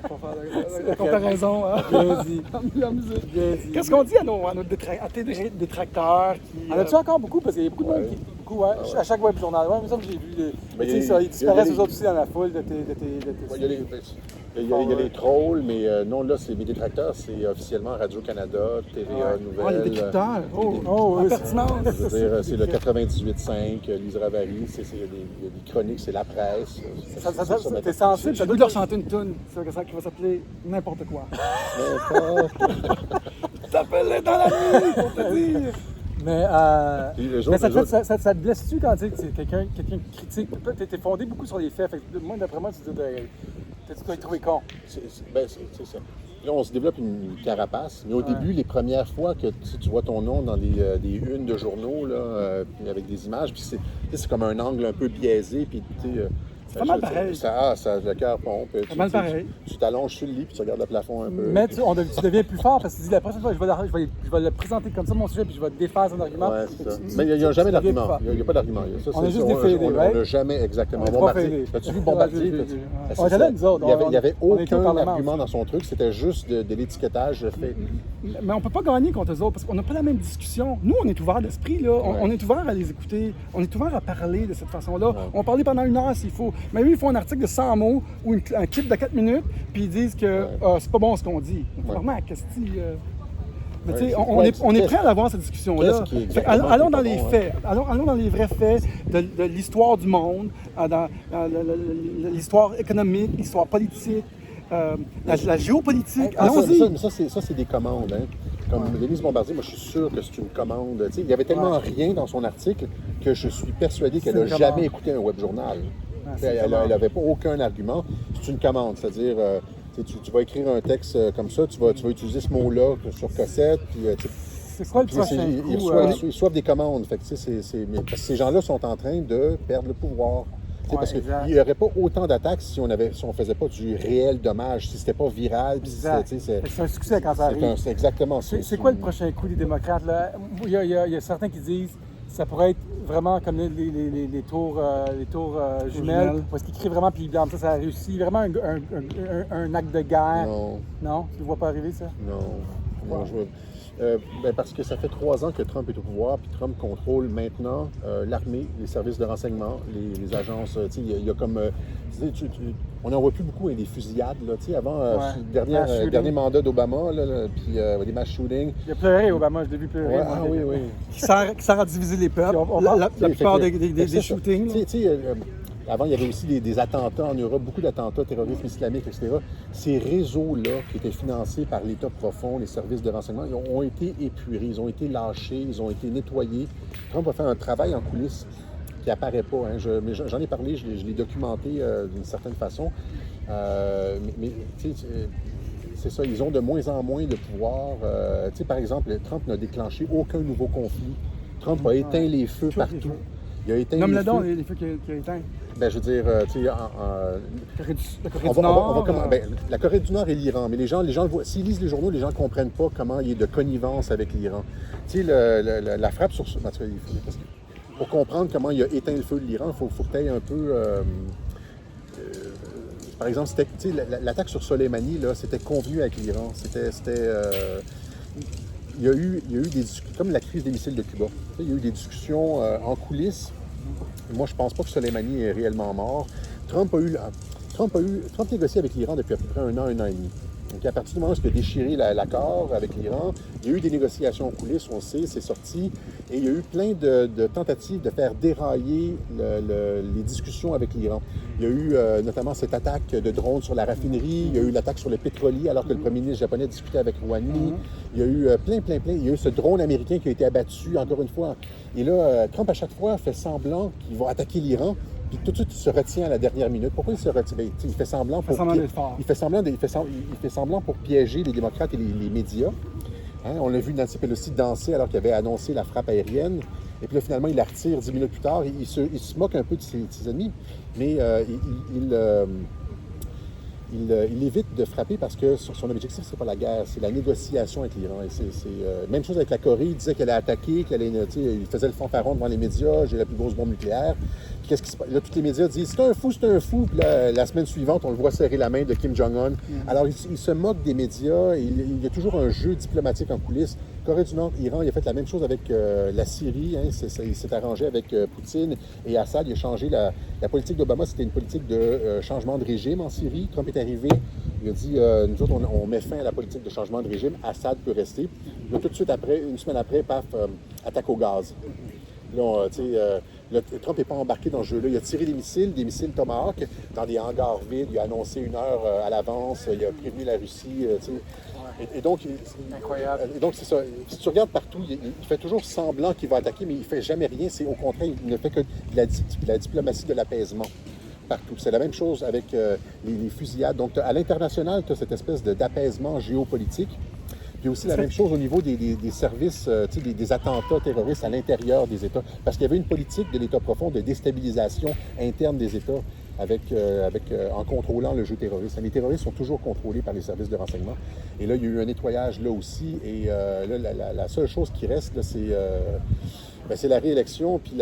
On va faire la comparaison. Hein? Bien dit. La musique. Bien dit. Qu'est-ce qu'on dit à tes détracteurs qui... En as-tu encore beaucoup? Parce qu'il y a beaucoup de monde qui. Beaucoup, à chaque web journal. Ouais, mais ça, j'ai vu. Mais Tu sais, ça, ils disparaissent eux autres aussi dans la foule de tes. Il y a les trolls, mais non, là, c'est mes détracteurs, c'est officiellement Radio-Canada, TVA Nouvelles. les détracteurs. Oh, en oui, pertinence. Je veux dire, c'est le 98.5, Lise Ravary, il y a des chroniques, c'est la presse. T'es sensible, J'ai le goût de leur chanter une toune qui va s'appeler N'importe quoi. T'appelles-les dans la nuit pour te dire. Mais, Puis les mais autres, ça te blesse-tu quand tu sais que c'est quelqu'un critique? T'es fondé beaucoup sur les faits. Fait que moi, d'après moi, tu dois être trouvé con. c'est ça. Là, on se développe une carapace, mais au début, les premières fois que tu vois ton nom dans des unes de journaux, là, puis avec des images, puis c'est comme un angle un peu biaisé, puis c'est pas mal pareil. Le cœur pompe. C'est mal pareil. Tu t'allonges sur le lit, puis tu regardes le plafond un peu. Mais tu deviens plus fort parce que tu dis la prochaine fois, je vais le présenter comme ça, mon sujet, puis je vais défaire son argument. Ouais, c'est ça. Mais il n'y a jamais d'argument. Il n'y a pas d'argument. On a juste des faits, On right? n'a jamais exactement. On est pas Bombardier. failés. As-tu vu Bombardier? On était là, nous autres. Il n'y avait on était au aucun Parlement argument aussi. dans son truc. C'était juste de l'étiquetage fait. Mais on ne peut pas gagner contre eux autres parce qu'on n'a pas la même discussion. Nous, on est ouvert d'esprit, là. On est ouvert à les écouter. On est ouvert à parler de cette façon-là. Ouais. On va parler pendant 1 heure s'il faut. Mais eux, ils font un article de 100 mots ou un clip de 4 minutes, puis ils disent que c'est pas bon ce qu'on dit. Vraiment, qu'est-ce que mais tu sais, on est prêt à avoir cette discussion-là. Allons dans les faits. Allons dans les vrais faits de l'histoire du monde, dans l'histoire économique, l'histoire politique, la géopolitique. Allons-y. Ça, c'est des commandes. Hein. Comme Denise Bombardier, moi, je suis sûr que c'est une commande. Tu sais, il y avait tellement rien dans son article que je suis persuadé qu'elle n'a jamais écouté un web journal. Elle n'avait pas aucun argument. C'est une commande, c'est-à-dire... tu vas écrire un texte comme ça, tu vas utiliser ce mot-là sur cassette, puis c'est quoi le prochain coup? Ils reçoivent des commandes. Fait que, parce que ces gens-là sont en train de perdre le pouvoir. Parce qu'il n'y aurait pas autant d'attaques si on ne faisait pas du réel dommage, si c'était pas viral. C'est un succès quand ça arrive. C'est exactement ça. C'est quoi le prochain coup des démocrates? Là? Il y a certains qui disent que ça pourrait être vraiment comme les tours jumelles, parce qu'ils crient vraiment, puis ça a réussi. Vraiment un acte de guerre. Non? Tu ne le vois pas arriver, ça? Non. Parce que ça fait 3 ans que Trump est au pouvoir, puis Trump contrôle maintenant l'armée, les services de renseignement, les agences. Il y a comme... on n'en voit plus beaucoup des fusillades. Là, avant, le dernier mandat d'Obama, puis des mass shootings. Il a pleuré, Obama, je l'ai vu pleurer. Oui. Qui sert à diviser les peuples. La plupart des shootings. Avant, il y avait aussi des attentats en Europe, beaucoup d'attentats terrorisme islamique, etc. Ces réseaux-là, qui étaient financés par l'État profond, les services de renseignement, ils ont été épurés, ils ont été lâchés, ils ont été nettoyés. Trump a fait un travail en coulisses qui n'apparaît pas. Hein. Mais j'en ai parlé, je l'ai documenté d'une certaine façon. C'est ça, ils ont de moins en moins de pouvoir. Par exemple, Trump n'a déclenché aucun nouveau conflit. Trump a éteint les feux partout. Il a éteint les feux. Les feux qu'il a éteints. Je veux dire, la Corée du Nord. La Corée du Nord et l'Iran, mais les gens le voient. S'ils lisent les journaux, les gens ne comprennent pas comment il y a de connivence avec l'Iran. Tu sais, la frappe sur... Pour comprendre comment il a éteint le feu de l'Iran, il faut que tu ailles un peu... par exemple, l'attaque sur Soleimani, là, c'était convenu avec l'Iran. il y a eu des discussions, comme la crise des missiles de Cuba. Il y a eu des discussions en coulisses. Moi, je pense pas que Soleimani est réellement mort. Trump négocie avec l'Iran depuis à peu près un an et demi. Donc, à partir du moment où il a déchiré l'accord avec l'Iran, il y a eu des négociations en coulisses, on le sait, c'est sorti. Et il y a eu plein de tentatives de faire dérailler les discussions avec l'Iran. Il y a eu notamment cette attaque de drones sur la raffinerie, il y a eu l'attaque sur le pétrolier alors que le premier ministre japonais discutait avec Rouhani. Il y a eu plein. Il y a eu ce drone américain qui a été abattu, encore une fois. Et là, Trump, à chaque fois, fait semblant qu'il va attaquer l'Iran. Puis tout de suite, il se retient à la dernière minute. Pourquoi il se retient? Bien, il fait semblant pour... Il fait semblant pour piéger les démocrates et les médias. Hein? On l'a vu Nancy Pelosi danser alors qu'il avait annoncé la frappe aérienne. Et puis là, finalement, il la retire 10 minutes plus tard. Il se moque un peu de ses ennemis. Mais il évite de frapper parce que son objectif, c'est pas la guerre, c'est la négociation avec l'Iran. Et même chose avec la Corée. Il disait qu'elle allait attaquer, il faisait le fanfaron devant les médias. J'ai la plus grosse bombe nucléaire. Puis qu'est-ce qui se passe? Là, tous les médias disent c'est un fou, c'est un fou. Puis là, la semaine suivante, on le voit serrer la main de Kim Jong-un. Alors, il se moque des médias. Il y a toujours un jeu diplomatique en coulisses. Corée du Nord, Iran, il a fait la même chose avec la Syrie. Hein. Il s'est arrangé avec Poutine et Assad. Il a changé la politique d'Obama. C'était une politique de changement de régime en Syrie. Trump est arrivé. Il a dit nous autres, on met fin à la politique de changement de régime. Assad peut rester. Là, tout de suite après, une semaine après, paf, attaque au gaz. Là, Trump n'est pas embarqué dans ce jeu-là. Il a tiré des missiles Tomahawk dans des hangars vides. Il a annoncé une heure à l'avance. Il a prévenu la Russie. Et donc, incroyable. Et donc, c'est ça. Si tu regardes partout, il fait toujours semblant qu'il va attaquer, mais il ne fait jamais rien. C'est au contraire, il ne fait que de la diplomatie de l'apaisement partout. C'est la même chose avec les fusillades. Donc, à l'international, tu as cette espèce d'apaisement géopolitique. Puis aussi la même chose au niveau des services, des attentats terroristes à l'intérieur des États. Parce qu'il y avait une politique de l'État profond de déstabilisation interne des États en contrôlant le jeu terroriste. Les terroristes sont toujours contrôlés par les services de renseignement. Et là, il y a eu un nettoyage là aussi. Et là, la seule chose qui reste, là, c'est la réélection puis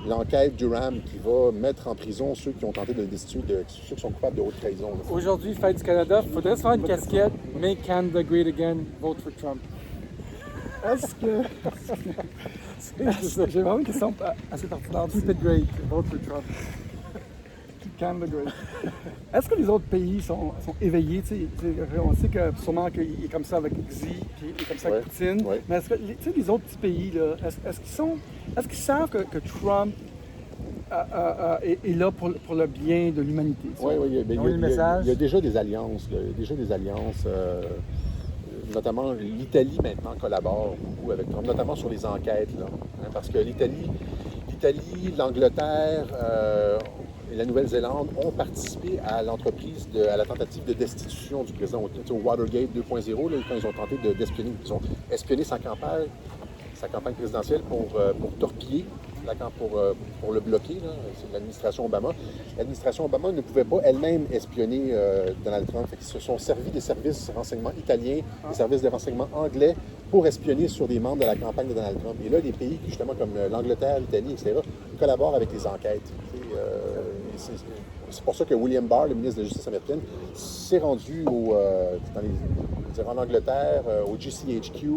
l'enquête Durham qui va mettre en prison ceux qui ont tenté de le destituer, ceux qui sont coupables de haute trahison. Là. Aujourd'hui, Fête du Canada, il faudrait se faire une casquette « Make Canada Great Again, vote for Trump ». Est-ce que... J'ai vraiment une question assez pertinente. Keep it great, vote for Trump. Canada Great. Est-ce que les autres pays sont éveillés? On sait que sûrement qu'il est comme ça avec Xi, puis il est comme ça avec Poutine. Ouais. Mais est-ce que les autres petits pays, là, est-ce qu'ils savent que Trump est là pour le bien de l'humanité? Oui, il y a déjà des alliances. Notamment l'Italie maintenant collabore beaucoup avec Trump, notamment sur les enquêtes. Là, hein, parce que l'Italie, l'Angleterre et la Nouvelle-Zélande ont participé à à la tentative de destitution du président au Watergate 2.0, quand ils ont tenté d'espionner. Ils ont espionné sa campagne présidentielle pour torpiller, pour le bloquer. C'est l'administration Obama. L'administration Obama ne pouvait pas elle-même espionner Donald Trump. Ils se sont servis des services de renseignement italiens, des services de renseignement anglais pour espionner sur des membres de la campagne de Donald Trump. Et là, des pays justement comme l'Angleterre, l'Italie, etc., collaborent avec les enquêtes. C'est pour ça que William Barr, le ministre de la Justice américaine, s'est rendu en Angleterre, au GCHQ,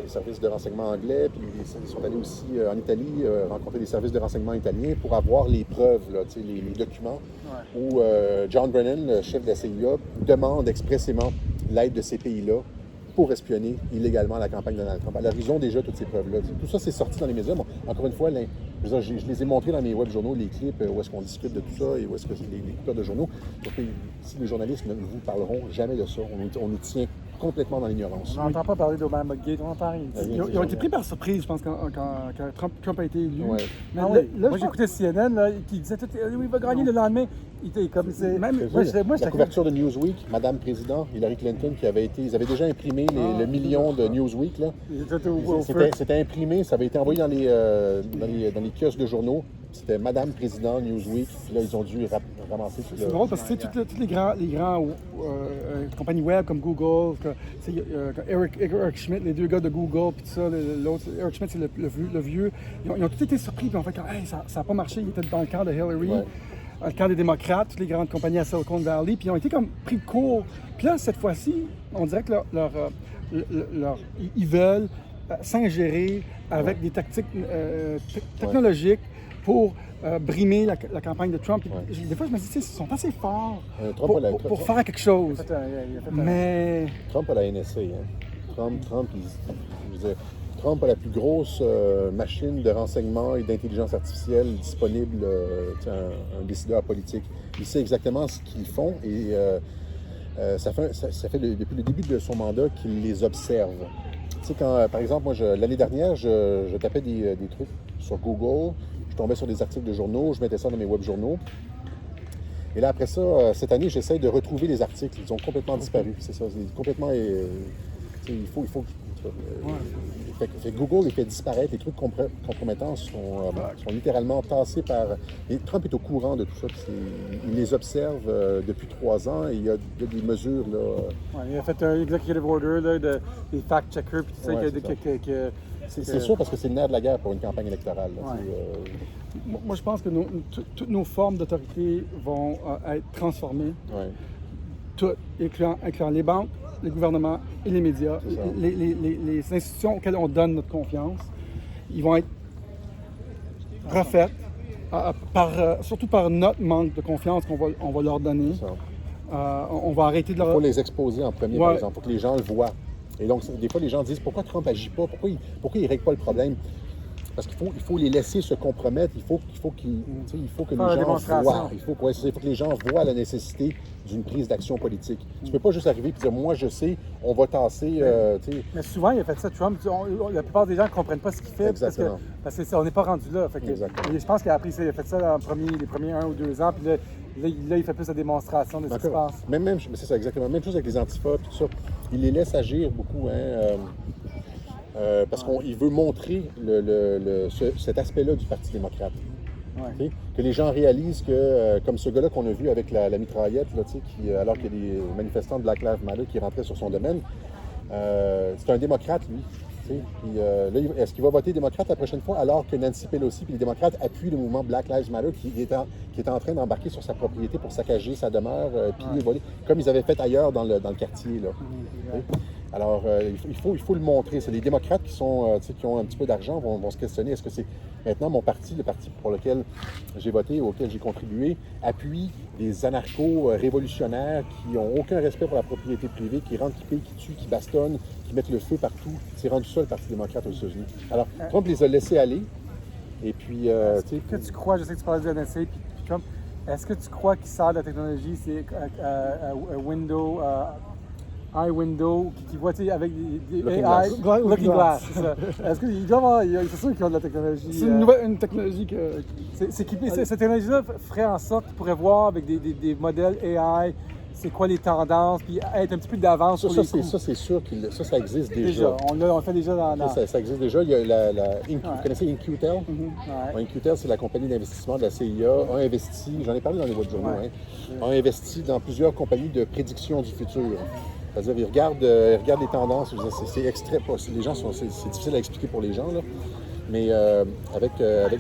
les services de renseignement anglais, puis ils sont allés aussi en Italie rencontrer les services de renseignement italiens pour avoir les preuves, les documents, où John Brennan, le chef de la CIA, demande expressément l'aide de ces pays-là pour espionner illégalement la campagne de Donald Trump. Alors, ils ont déjà toutes ces preuves-là. Tout ça, c'est sorti dans les médias. Bon, encore une fois, je les ai montrés dans mes web-journaux, les clips, où est-ce qu'on discute de tout ça et où est-ce que les coupeurs de journaux. Donc, si les journalistes ne vous parleront jamais de ça, on nous tient complètement dans l'ignorance. On n'entend pas parler d'Obama Gate, on n'entend rien. Ils ont été pris par surprise, je pense, quand Trump a été élu. Ouais. Mais moi, j'écoutais CNN là, qui disait il va gagner le lendemain. Il était comme la couverture de Newsweek, Madame Président, Hillary Clinton, ils avaient déjà imprimé le million de Newsweek. Là. C'était imprimé, ça avait été envoyé dans les kiosques de journaux. C'était Madame Président, Newsweek. Puis là, ils ont dû ramasser tout ça. C'est drôle parce que toutes les grands compagnies web comme Google, Eric Schmidt, les deux gars de Google, puis tout ça, l'autre, Eric Schmidt, c'est le vieux. Ils ont tous été surpris, puis on fait comme, hey, ça n'a pas marché, il était dans le camp de Hillary. Ouais. le camp des démocrates, toutes les grandes compagnies à Silicon Valley, puis ils ont été comme pris de court. Puis là, cette fois-ci, on dirait que ils veulent s'ingérer avec des tactiques technologiques pour brimer la campagne de Trump. Des fois, je me dis, ils sont assez forts pour faire quelque chose. Mais... Trump a la NSA. Trump, je veux dire, Trump a la plus grosse machine de renseignement et d'intelligence artificielle disponible, un décideur politique. Il sait exactement ce qu'ils font et ça fait depuis le début de son mandat qu'il les observe. Tu sais, quand, par exemple, moi, l'année dernière, je tapais des trucs sur Google, je tombais sur des articles de journaux, je mettais ça dans mes web journaux. Et là, après ça, cette année, j'essaie de retrouver les articles. Ils ont complètement disparu. C'est ça, c'est complètement... il faut fait Google les fait disparaître. Les trucs compromettants sont littéralement tassés par... Et Trump est au courant de tout ça. Il les observe depuis 3 ans et il y a des mesures, là... il a fait un executive order, là, des fact-checkers, puis tout ça. C'est sûr parce que c'est le nerf de la guerre pour une campagne électorale. Là, moi, je pense que toutes nos formes d'autorité vont être transformées. Toutes, incluant les banques, les gouvernements et les médias, les institutions auxquelles on donne notre confiance. Ils vont être refaites, surtout par notre manque de confiance qu'on va leur donner. On va arrêter de leur... Il faut les exposer en premier, par exemple. Il faut que les gens le voient. Et donc, des fois, les gens disent, pourquoi Trump n'agit pas? Pourquoi il ne règle pas le problème? Parce qu'il faut les laisser se compromettre. Il faut que les gens voient. Il faut que les gens voient la nécessité d'une prise d'action politique. Tu ne peux pas juste arriver et dire, moi, je sais, on va tasser... Mais souvent, il a fait ça, Trump. La plupart des gens ne comprennent pas ce qu'il fait. Exactement. Parce qu'on n'est pas rendu là. Et je pense qu'il a fait ça dans les premiers 1 ou 2 ans. Puis là, il fait plus la démonstration de ce qui se passe. Même, c'est ça, exactement. Même chose avec les antifas, tout ça. Il les laisse agir beaucoup, parce qu'il veut montrer cet aspect-là du Parti démocrate. Okay? Que les gens réalisent que, comme ce gars-là qu'on a vu avec la mitraillette, là, alors qu'il y a des manifestants de Black Lives Matter qui rentraient sur son domaine, c'est un démocrate, lui. Puis, là, est-ce qu'il va voter démocrate la prochaine fois alors que Nancy Pelosi et les démocrates appuient le mouvement Black Lives Matter qui est en train d'embarquer sur sa propriété pour saccager sa demeure, puis voler, comme ils avaient fait ailleurs dans le quartier. Là. Alors, il faut le montrer. C'est les démocrates qui ont un petit peu d'argent vont se questionner. Est-ce que c'est maintenant mon parti, le parti pour lequel j'ai voté, auquel j'ai contribué, appuie des anarcho-révolutionnaires qui n'ont aucun respect pour la propriété privée, qui rentrent, qui pillent, qui tuent, qui bastonnent, qui mettent le feu partout. C'est rendu ça le Parti démocrate aux États-Unis. Alors, Trump les a laissés aller. Et puis, est-ce que tu crois, je sais que tu parlais du NSA puis Trump, est-ce que tu crois qu'il sort de la technologie, c'est Windows... iWindow, qui voit avec des AI, Looking Glass, c'est ça. Est-ce qu'il doit avoir, c'est sûr qu'ils ont de la technologie. C'est une technologie que... Cette technologie-là ferait en sorte qu'ils pourraient voir avec des modèles AI, c'est quoi les tendances, puis être un petit peu d'avance sur les coups. Ça, c'est sûr que ça existe déjà. On le fait déjà dans... Ça existe déjà. Il y a vous connaissez InQtel? InQtel, c'est la compagnie d'investissement de la CIA, a investi, j'en ai parlé dans les voix de journaux, a investi dans plusieurs compagnies de prédiction du futur. C'est-à-dire, ils regardent les tendances. C'est extrait. Les gens c'est difficile à expliquer pour les gens, là. Mais avec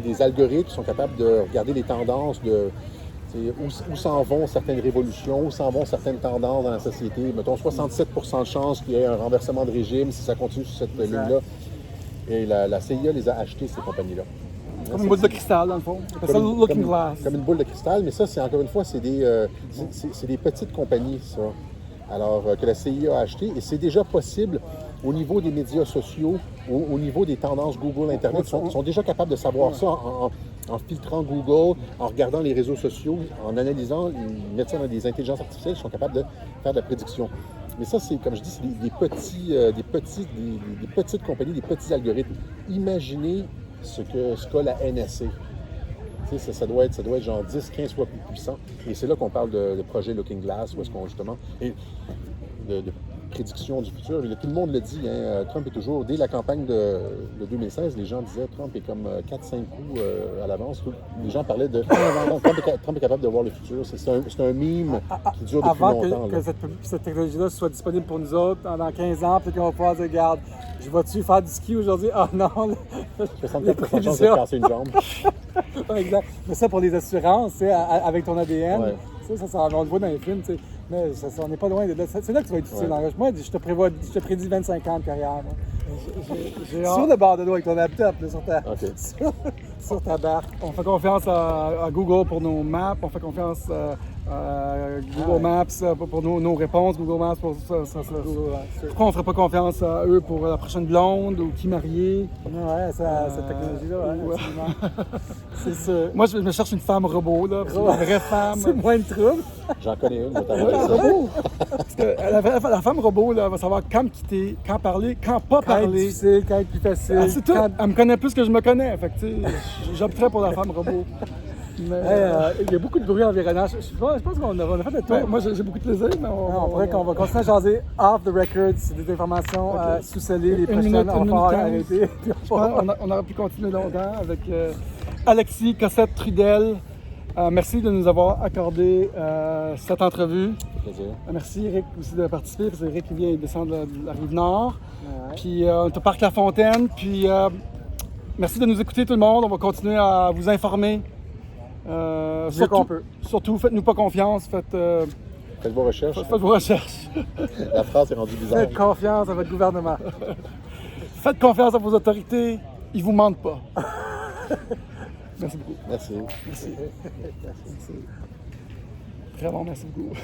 des algorithmes qui sont capables de regarder les tendances où s'en vont certaines révolutions, où s'en vont certaines tendances dans la société. Mettons 67% de chances qu'il y ait un renversement de régime si ça continue sur cette ligne-là. Et la CIA les a achetées, ces compagnies-là. Comme une boule de cristal, dans le fond. Looking Glass. Comme une boule de cristal, mais ça, c'est encore une fois, c'est des petites compagnies, ça. Alors, que la CIA a acheté, et c'est déjà possible au niveau des médias sociaux, au niveau des tendances Google, Internet, ils sont déjà capables de savoir ça en filtrant Google, en regardant les réseaux sociaux, en analysant, ils mettent ça dans des intelligences artificielles, ils sont capables de faire de la prédiction. Mais ça, c'est, comme je dis, c'est des petites compagnies, des petits algorithmes. Imaginez ce qu'a la NSA. Ça doit être genre 10-15 fois plus puissant. Et c'est là qu'on parle de projet Looking Glass, où est-ce qu'on justement... Et de prédiction du futur. Tout le monde le dit, Trump est toujours... Dès la campagne de 2016, les gens disaient Trump est comme 4-5 coups à l'avance. Les gens parlaient de... Trump est capable de voir le futur. C'est un meme qui dure depuis longtemps. Avant que cette technologie-là soit disponible pour nous autres dans 15 ans, puis qu'on va pouvoir dire, regarde, je vais-tu faire du ski aujourd'hui? Ah non! Je fais 64% de chance de casser une jambe. Exact. Mais ça, pour les assurances, tu sais, avec ton ADN, Ouais. on le voit dans les films, tu sais. Mais on n'est pas loin de là. C'est là que tu vas être utile. Ouais. Moi, je te prédis 25 ans de carrière. Moi. J'ai Sur le bord de l'eau avec ton laptop, là, OK. sur ta barque. On fait confiance à Google pour nos maps, on fait confiance à Google Maps pour nos réponses, Google Maps pour ça. Pourquoi on ne ferait pas confiance à eux pour la prochaine blonde ou qui marier? Ouais, cette technologie-là, ouais, absolument. C'est sûr. Moi, je me cherche une femme robot, là, une vraie femme. C'est moins de trouble. J'en connais une, je vais Ouais, t'envoyer ça. robot. Parce que la femme robot, là, elle va savoir quand me quitter, quand parler, quand pas Quand être parler. difficile, quand être plus facile. Ah, c'est tout. quand- Elle me connaît plus que je me connais. Fait que, tu sais, j'opterais pour la femme robot. Mais, Il y a beaucoup de bruit environnant. Je pense qu'on a fait le tour. moi, j'ai beaucoup de plaisir, mais On va continuer à jaser off the record. C'est des informations sous-scellées. Les Une prochaines, minute, on une va falloir minute arrêter. Puis Je pense qu'on aurait pu continuer longtemps avec Alexis Cossette-Trudel. Merci de nous avoir accordé cette entrevue. Plaisir. Merci Eric aussi de participer, parce que Eric il vient descendre de la Rive-Nord. Ouais. Puis on est au Parc La Fontaine. Puis merci de nous écouter tout le monde. On va continuer à vous informer. Mieux qu'on peut. Surtout, faites-nous pas confiance. Faites Faites vos recherches. vos recherches. La phrase est rendue bizarre. Faites confiance à votre gouvernement. Faites confiance à vos autorités. Ils vous mentent pas. Merci beaucoup. Merci. Merci. Vraiment, merci beaucoup.